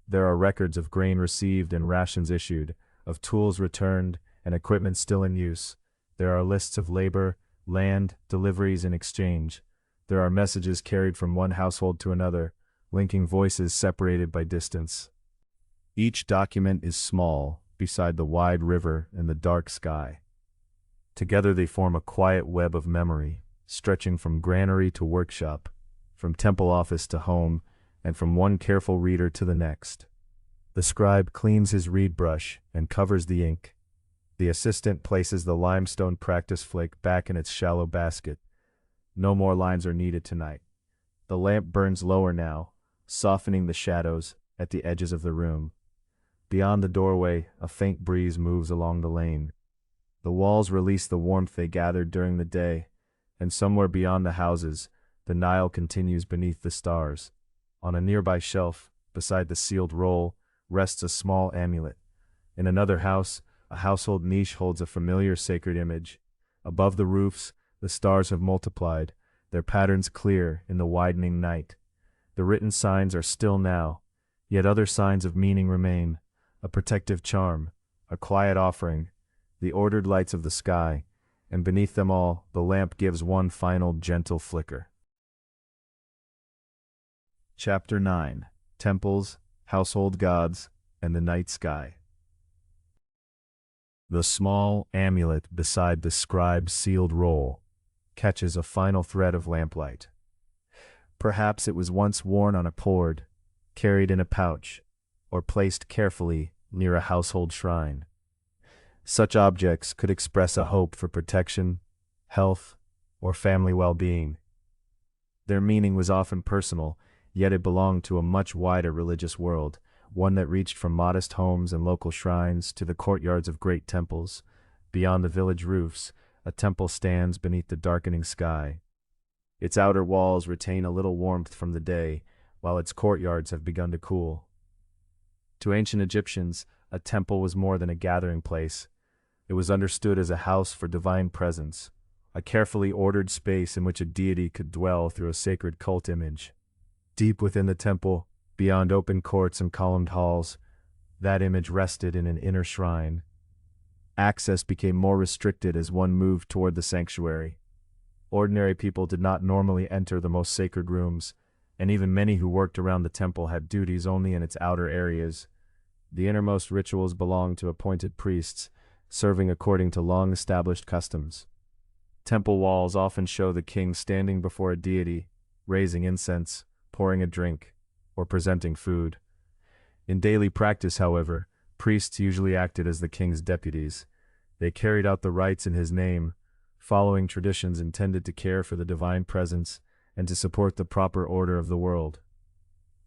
There are records of grain received and rations issued, of tools returned and equipment still in use. There are lists of labor, land, deliveries, and exchange. There are messages carried from one household to another, linking voices separated by distance. Each document is small, beside the wide river and the dark sky. Together they form a quiet web of memory, stretching from granary to workshop, from temple office to home, and from one careful reader to the next. The scribe cleans his reed brush and covers the ink. The assistant places the limestone practice flake back in its shallow basket. No more lines are needed tonight. The lamp burns lower now, softening the shadows at the edges of the room. Beyond the doorway, a faint breeze moves along the lane. The walls release the warmth they gathered during the day, and somewhere beyond the houses, the Nile continues beneath the stars. On a nearby shelf, beside the sealed roll, rests a small amulet. In another house, a household niche holds a familiar sacred image. Above the roofs, the stars have multiplied, their patterns clear in the widening night. The written signs are still now, yet other signs of meaning remain. A protective charm, a quiet offering, the ordered lights of the sky, and beneath them all, the lamp gives one final gentle flicker. Chapter 9. Temples, Household Gods, and the Night Sky. The small amulet beside the scribe's sealed roll catches a final thread of lamplight. Perhaps it was once worn on a cord, carried in a pouch, or placed carefully near a household shrine. Such objects could express a hope for protection, health, or family well-being. Their meaning was often personal, yet it belonged to a much wider religious world, one that reached from modest homes and local shrines to the courtyards of great temples. Beyond the village roofs, a temple stands beneath the darkening sky. Its outer walls retain a little warmth from the day, while its courtyards have begun to cool. To ancient Egyptians, a temple was more than a gathering place. It was understood as a house for divine presence, a carefully ordered space in which a deity could dwell through a sacred cult image. Deep within the temple, beyond open courts and columned halls, that image rested in an inner shrine. Access became more restricted as one moved toward the sanctuary. Ordinary people did not normally enter the most sacred rooms, and even many who worked around the temple had duties only in its outer areas. The innermost rituals belonged to appointed priests, serving according to long-established customs. Temple walls often show the king standing before a deity, raising incense, pouring a drink, or presenting food. In daily practice, however, priests usually acted as the king's deputies. They carried out the rites in his name, following traditions intended to care for the divine presence and to support the proper order of the world.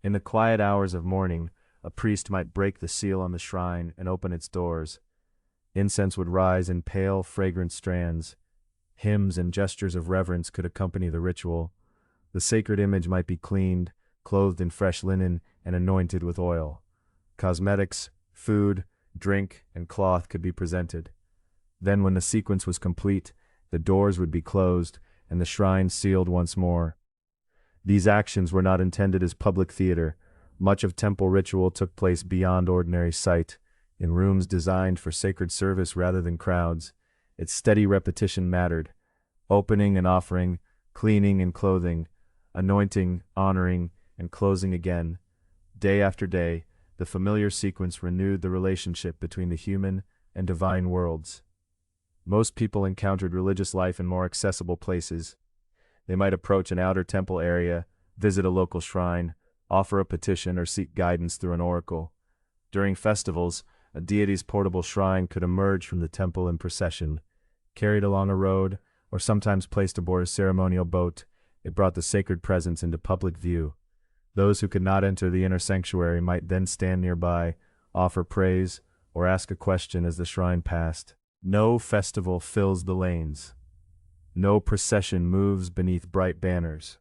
In the quiet hours of morning, a priest might break the seal on the shrine and open its doors. Incense would rise in pale, fragrant strands. Hymns and gestures of reverence could accompany the ritual. The sacred image might be cleaned, clothed in fresh linen, and anointed with oil. Cosmetics, food, drink, and cloth could be presented. Then, when the sequence was complete, the doors would be closed, and the shrine sealed once more. These actions were not intended as public theater. Much of temple ritual took place beyond ordinary sight, in rooms designed for sacred service rather than crowds. Its steady repetition mattered. Opening and offering, cleaning and clothing, anointing, honoring, and closing again. Day after day, the familiar sequence renewed the relationship between the human and divine worlds. Most people encountered religious life in more accessible places. They might approach an outer temple area, visit a local shrine, offer a petition, or seek guidance through an oracle. During festivals, a deity's portable shrine could emerge from the temple in procession. Carried along a road, or sometimes placed aboard a ceremonial boat, it brought the sacred presence into public view. Those who could not enter the inner sanctuary might then stand nearby, offer praise, or ask a question as the shrine passed. No festival fills the lanes. No procession moves beneath bright banners.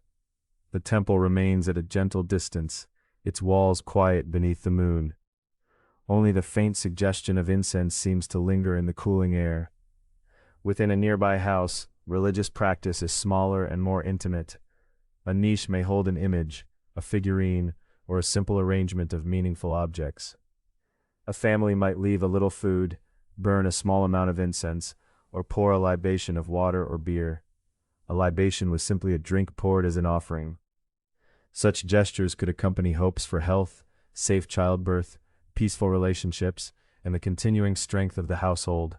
The temple remains at a gentle distance, its walls quiet beneath the moon. Only the faint suggestion of incense seems to linger in the cooling air. Within a nearby house, religious practice is smaller and more intimate. A niche may hold an image, a figurine, or a simple arrangement of meaningful objects. A family might leave a little food, burn a small amount of incense, or pour a libation of water or beer. A libation was simply a drink poured as an offering. Such gestures could accompany hopes for health, safe childbirth, peaceful relationships, and the continuing strength of the household.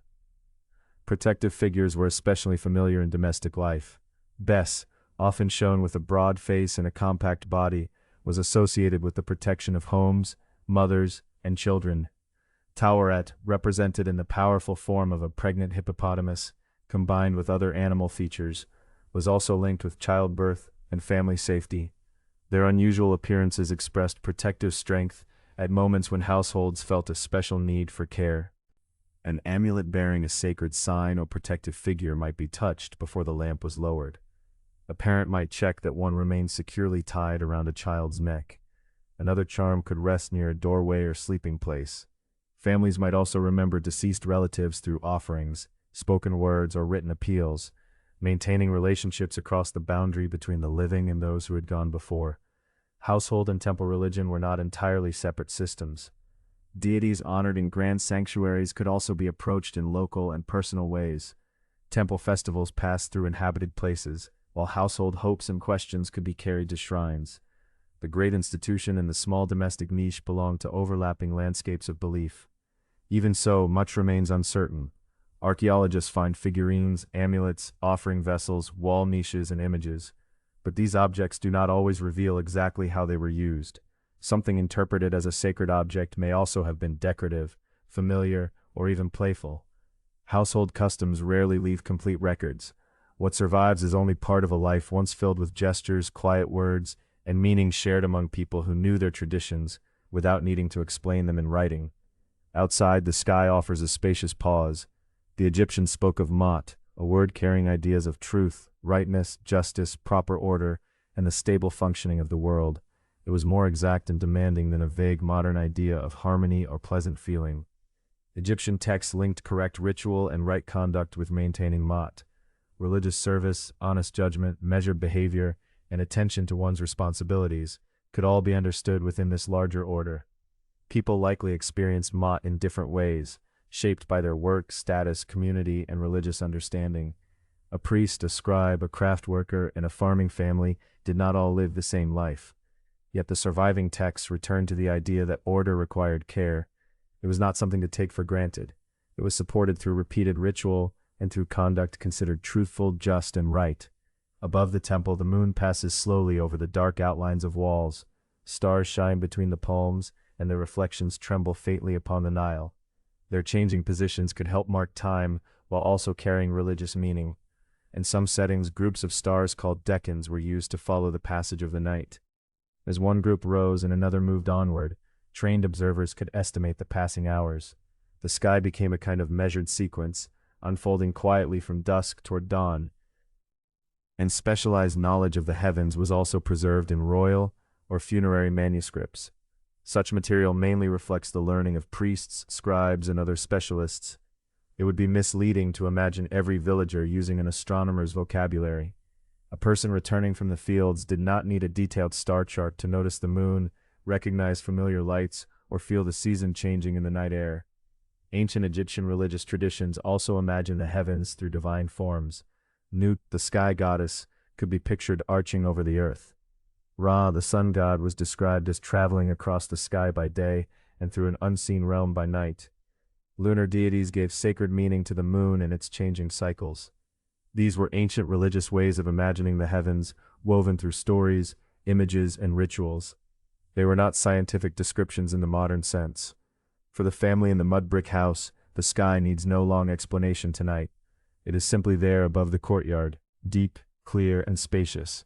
Protective figures were especially familiar in domestic life. Bes, often shown with a broad face and a compact body, was associated with the protection of homes, mothers, and children. Taweret, represented in the powerful form of a pregnant hippopotamus, combined with other animal features, was also linked with childbirth and family safety. Their unusual appearances expressed protective strength at moments when households felt a special need for care. An amulet bearing a sacred sign or protective figure might be touched before the lamp was lowered. A parent might check that one remained securely tied around a child's neck. Another charm could rest near a doorway or sleeping place. Families might also remember deceased relatives through offerings, spoken words, or written appeals, maintaining relationships across the boundary between the living and those who had gone before. Household and temple religion were not entirely separate systems. Deities honored in grand sanctuaries could also be approached in local and personal ways. Temple festivals passed through inhabited places, while household hopes and questions could be carried to shrines. The great institution and the small domestic niche belonged to overlapping landscapes of belief. Even so, much remains uncertain. Archaeologists find figurines, amulets, offering vessels, wall niches, and images. But these objects do not always reveal exactly how they were used. Something interpreted as a sacred object may also have been decorative, familiar, or even playful. Household customs rarely leave complete records. What survives is only part of a life once filled with gestures, quiet words, and meanings shared among people who knew their traditions without needing to explain them in writing. Outside, the sky offers a spacious pause. The Egyptians spoke of Ma'at, a word carrying ideas of truth, rightness, justice, proper order, and the stable functioning of the world. It was more exact and demanding than a vague modern idea of harmony or pleasant feeling. Egyptian texts linked correct ritual and right conduct with maintaining Ma'at. Religious service, honest judgment, measured behavior, and attention to one's responsibilities could all be understood within this larger order. People likely experienced Ma'at in different ways, shaped by their work, status, community, and religious understanding. A priest, a scribe, a craft worker, and a farming family did not all live the same life. Yet the surviving texts returned to the idea that order required care. It was not something to take for granted. It was supported through repeated ritual and through conduct considered truthful, just, and right. Above the temple, the moon passes slowly over the dark outlines of walls. Stars shine between the palms, and their reflections tremble faintly upon the Nile. Their changing positions could help mark time while also carrying religious meaning. In some settings, groups of stars called decans were used to follow the passage of the night. As one group rose and another moved onward, trained observers could estimate the passing hours. The sky became a kind of measured sequence, unfolding quietly from dusk toward dawn. And specialized knowledge of the heavens was also preserved in royal or funerary manuscripts. Such material mainly reflects the learning of priests, scribes, and other specialists. It would be misleading to imagine every villager using an astronomer's vocabulary. A person returning from the fields did not need a detailed star chart to notice the moon, recognize familiar lights, or feel the season changing in the night air. Ancient Egyptian religious traditions also imagined the heavens through divine forms. Nut, the sky goddess, could be pictured arching over the earth. Ra, the sun god, was described as traveling across the sky by day and through an unseen realm by night. Lunar deities gave sacred meaning to the moon and its changing cycles. These were ancient religious ways of imagining the heavens, woven through stories, images, and rituals. They were not scientific descriptions in the modern sense. For the family in the mud brick house, the sky needs no long explanation tonight. It is simply there above the courtyard, deep, clear, and spacious.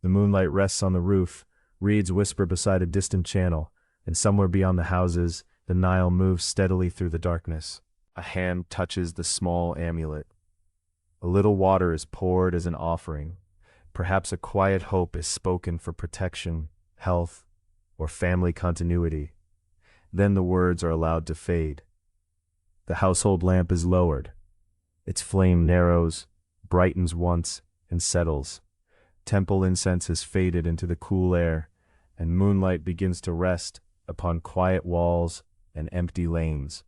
The moonlight rests on the roof, reeds whisper beside a distant channel, and somewhere beyond the houses, the Nile moves steadily through the darkness. A hand touches the small amulet. A little water is poured as an offering. Perhaps a quiet hope is spoken for protection, health, or family continuity. Then the words are allowed to fade. The household lamp is lowered. Its flame narrows, brightens once, and settles. Temple incense has faded into the cool air, and moonlight begins to rest upon quiet walls and empty lanes.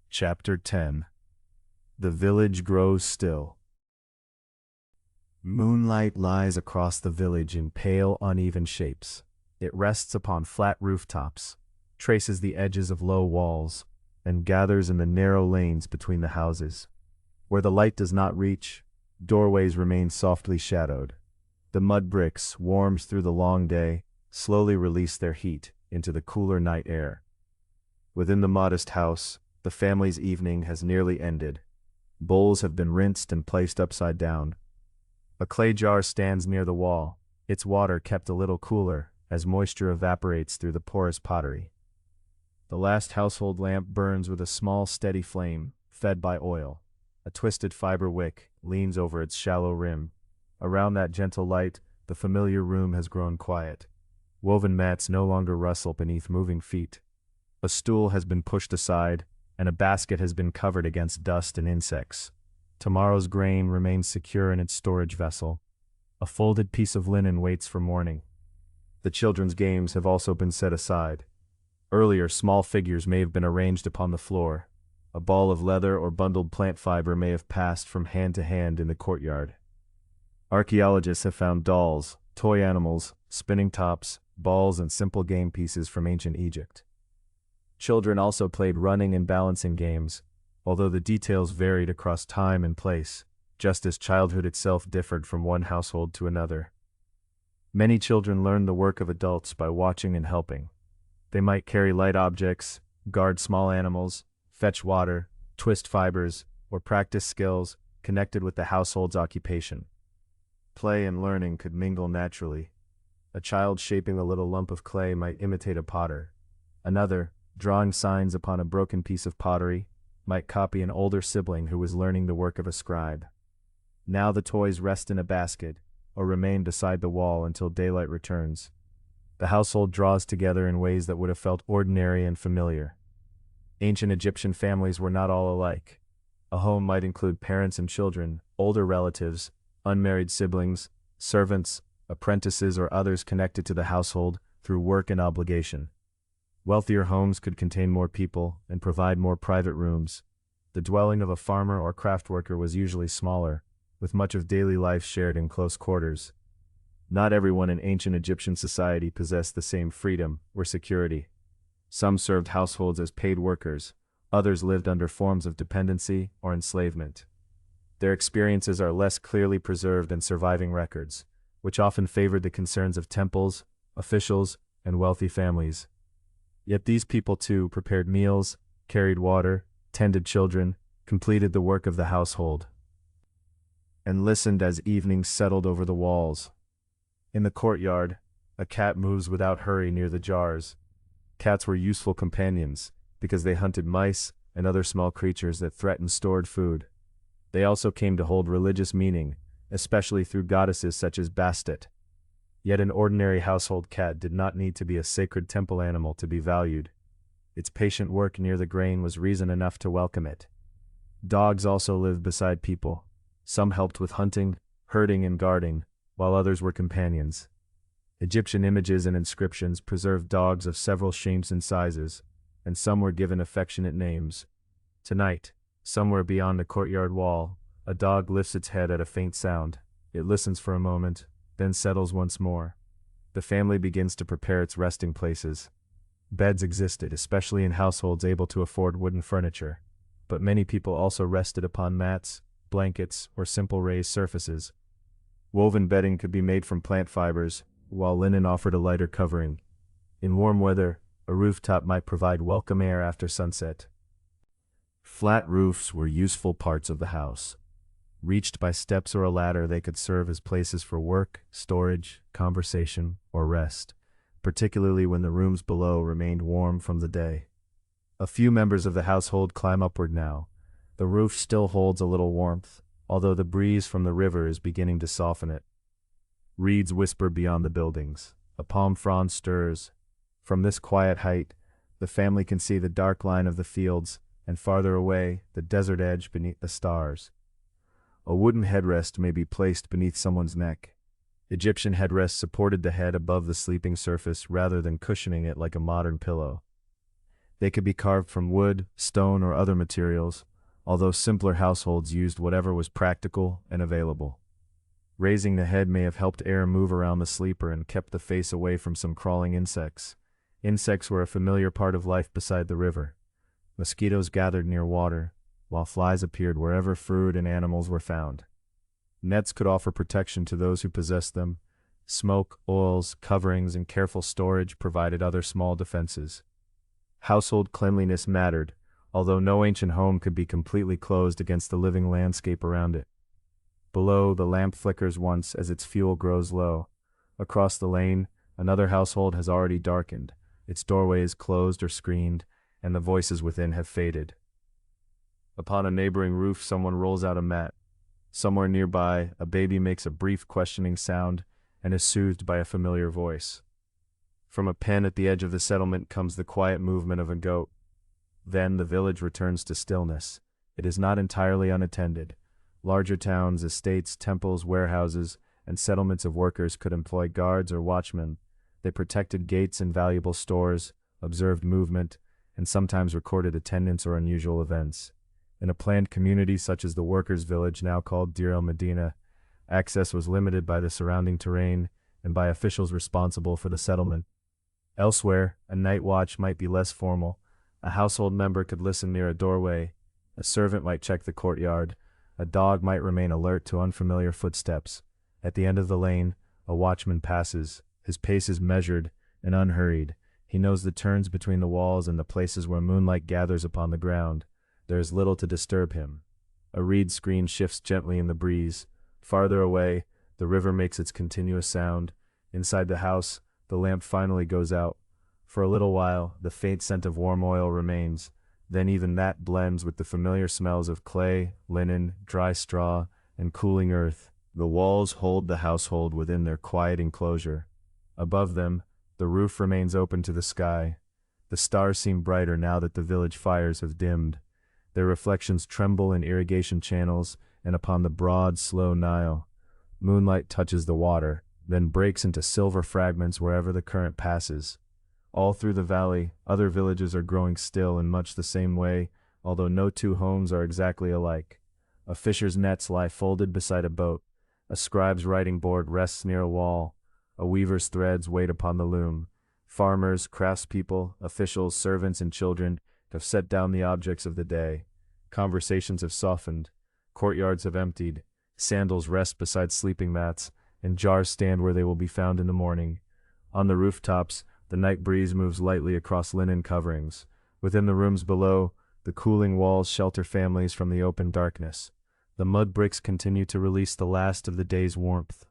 Chapter 10. The village grows still. Moonlight lies across the village in pale, uneven shapes. It rests upon flat rooftops, traces the edges of low walls, and gathers in the narrow lanes between the houses. Where the light does not reach, doorways remain softly shadowed. The mud bricks, warmed through the long day, slowly release their heat into the cooler night air. Within the modest house, the family's evening has nearly ended. Bowls have been rinsed and placed upside down. A clay jar stands near the wall, its water kept a little cooler as moisture evaporates through the porous pottery. The last household lamp burns with a small, steady flame, fed by oil. A twisted fiber wick leans over its shallow rim. Around that gentle light, the familiar room has grown quiet. Woven mats no longer rustle beneath moving feet. A stool has been pushed aside, and a basket has been covered against dust and insects. Tomorrow's grain remains secure in its storage vessel. A folded piece of linen waits for morning. The children's games have also been set aside. Earlier, small figures may have been arranged upon the floor. A ball of leather or bundled plant fiber may have passed from hand to hand in the courtyard. Archaeologists have found dolls, toy animals, spinning tops, balls, and simple game pieces from ancient Egypt. Children also played running and balancing games, although the details varied across time and place, just as childhood itself differed from one household to another. Many children learned the work of adults by watching and helping. They might carry light objects, guard small animals, fetch water, twist fibers, or practice skills connected with the household's occupation. Play and learning could mingle naturally. A child shaping a little lump of clay might imitate a potter. Another, drawing signs upon a broken piece of pottery, might copy an older sibling who was learning the work of a scribe. Now the toys rest in a basket, or remain beside the wall until daylight returns. The household draws together in ways that would have felt ordinary and familiar. Ancient Egyptian families were not all alike. A home might include parents and children, older relatives, unmarried siblings, servants, apprentices, or others connected to the household through work and obligation. Wealthier homes could contain more people and provide more private rooms. The dwelling of a farmer or craft worker was usually smaller, with much of daily life shared in close quarters. Not everyone in ancient Egyptian society possessed the same freedom or security. Some served households as paid workers, others lived under forms of dependency or enslavement. Their experiences are less clearly preserved in surviving records, which often favored the concerns of temples, officials, and wealthy families. Yet these people too prepared meals, carried water, tended children, completed the work of the household, and listened as evening settled over the walls. In the courtyard, a cat moves without hurry near the jars. Cats were useful companions, because they hunted mice and other small creatures that threatened stored food. They also came to hold religious meaning, especially through goddesses such as Bastet. Yet an ordinary household cat did not need to be a sacred temple animal to be valued. Its patient work near the grain was reason enough to welcome it. Dogs also lived beside people. Some helped with hunting, herding, and guarding, while others were companions. Egyptian images and inscriptions preserved dogs of several shapes and sizes, and some were given affectionate names. Tonight, somewhere beyond the courtyard wall, a dog lifts its head at a faint sound. It listens for a moment, then settles once more. The family begins to prepare its resting places. Beds existed, especially in households able to afford wooden furniture, but many people also rested upon mats, blankets, or simple raised surfaces. Woven bedding could be made from plant fibers, while linen offered a lighter covering. In warm weather, a rooftop might provide welcome air after sunset. Flat roofs were useful parts of the house. Reached by steps or a ladder, they could serve as places for work, storage, conversation, or rest, particularly when the rooms below remained warm from the day. A few members of the household climb upward now. The roof still holds a little warmth, although the breeze from the river is beginning to soften it. Reeds whisper beyond the buildings. A palm frond stirs. From this quiet height, the family can see the dark line of the fields, and farther away, the desert edge beneath the stars. A wooden headrest may be placed beneath someone's neck. Egyptian headrests supported the head above the sleeping surface rather than cushioning it like a modern pillow. They could be carved from wood, stone, or other materials, although simpler households used whatever was practical and available. Raising the head may have helped air move around the sleeper and kept the face away from some crawling insects. Insects were a familiar part of life beside the river. Mosquitoes gathered near water, while flies appeared wherever fruit and animals were found. Nets could offer protection to those who possessed them. Smoke, oils, coverings, and careful storage provided other small defenses. Household cleanliness mattered, although no ancient home could be completely closed against the living landscape around it. Below, the lamp flickers once as its fuel grows low. Across the lane, another household has already darkened. Its doorway is closed or screened, and the voices within have faded. Upon a neighboring roof, someone rolls out a mat. Somewhere nearby, a baby makes a brief questioning sound and is soothed by a familiar voice. From a pen at the edge of the settlement comes the quiet movement of a goat. Then the village returns to stillness. It is not entirely unattended. Larger towns, estates, temples, warehouses, and settlements of workers could employ guards or watchmen. They protected gates and valuable stores, observed movement, and sometimes recorded attendance or unusual events. In a planned community such as the workers' village now called Deir el-Medina, access was limited by the surrounding terrain and by officials responsible for the settlement. Elsewhere, a night watch might be less formal. A household member could listen near a doorway, a servant might check the courtyard, a dog might remain alert to unfamiliar footsteps. At the end of the lane, a watchman passes. His pace is measured and unhurried. He knows the turns between the walls and the places where moonlight gathers upon the ground. There is little to disturb him. A reed screen shifts gently in the breeze. Farther away, the river makes its continuous sound. Inside the house, the lamp finally goes out. For a little while, the faint scent of warm oil remains. Then even that blends with the familiar smells of clay, linen, dry straw, and cooling earth. The walls hold the household within their quiet enclosure. Above them, the roof remains open to the sky. The stars seem brighter now that the village fires have dimmed. Their reflections tremble in irrigation channels and upon the broad, slow Nile. Moonlight touches the water, then breaks into silver fragments wherever the current passes. All through the valley, other villages are growing still in much the same way, although no two homes are exactly alike. A fisher's nets lie folded beside a boat. A scribe's writing board rests near a wall. A weaver's threads wait upon the loom. Farmers, craftspeople, officials, servants, and children have set down the objects of the day. Conversations have softened. Courtyards have emptied. Sandals rest beside sleeping mats, and jars stand where they will be found in the morning. On the rooftops, the night breeze moves lightly across linen coverings. Within the rooms below, the cooling walls shelter families from the open darkness. The mud bricks continue to release the last of the day's warmth.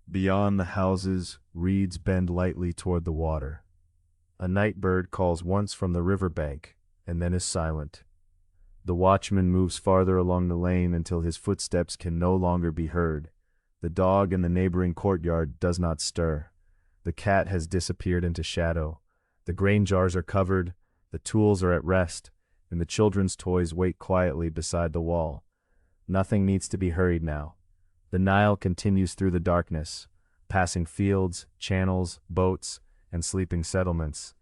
Beyond the houses, reeds bend lightly toward the water. A night bird calls once from the river bank, and then is silent. The watchman moves farther along the lane until his footsteps can no longer be heard. The dog in the neighboring courtyard does not stir. The cat has disappeared into shadow. The grain jars are covered, the tools are at rest, and the children's toys wait quietly beside the wall. Nothing needs to be hurried now. The Nile continues through the darkness, passing fields, channels, boats, and sleeping settlements.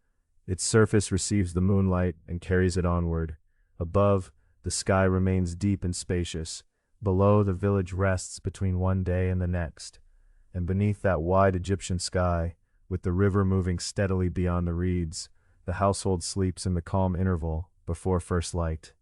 Its surface receives the moonlight and carries it onward. Above, the sky remains deep and spacious. Below, the village rests between one day and the next. And beneath that wide Egyptian sky, with the river moving steadily beyond the reeds, the household sleeps in the calm interval before first light.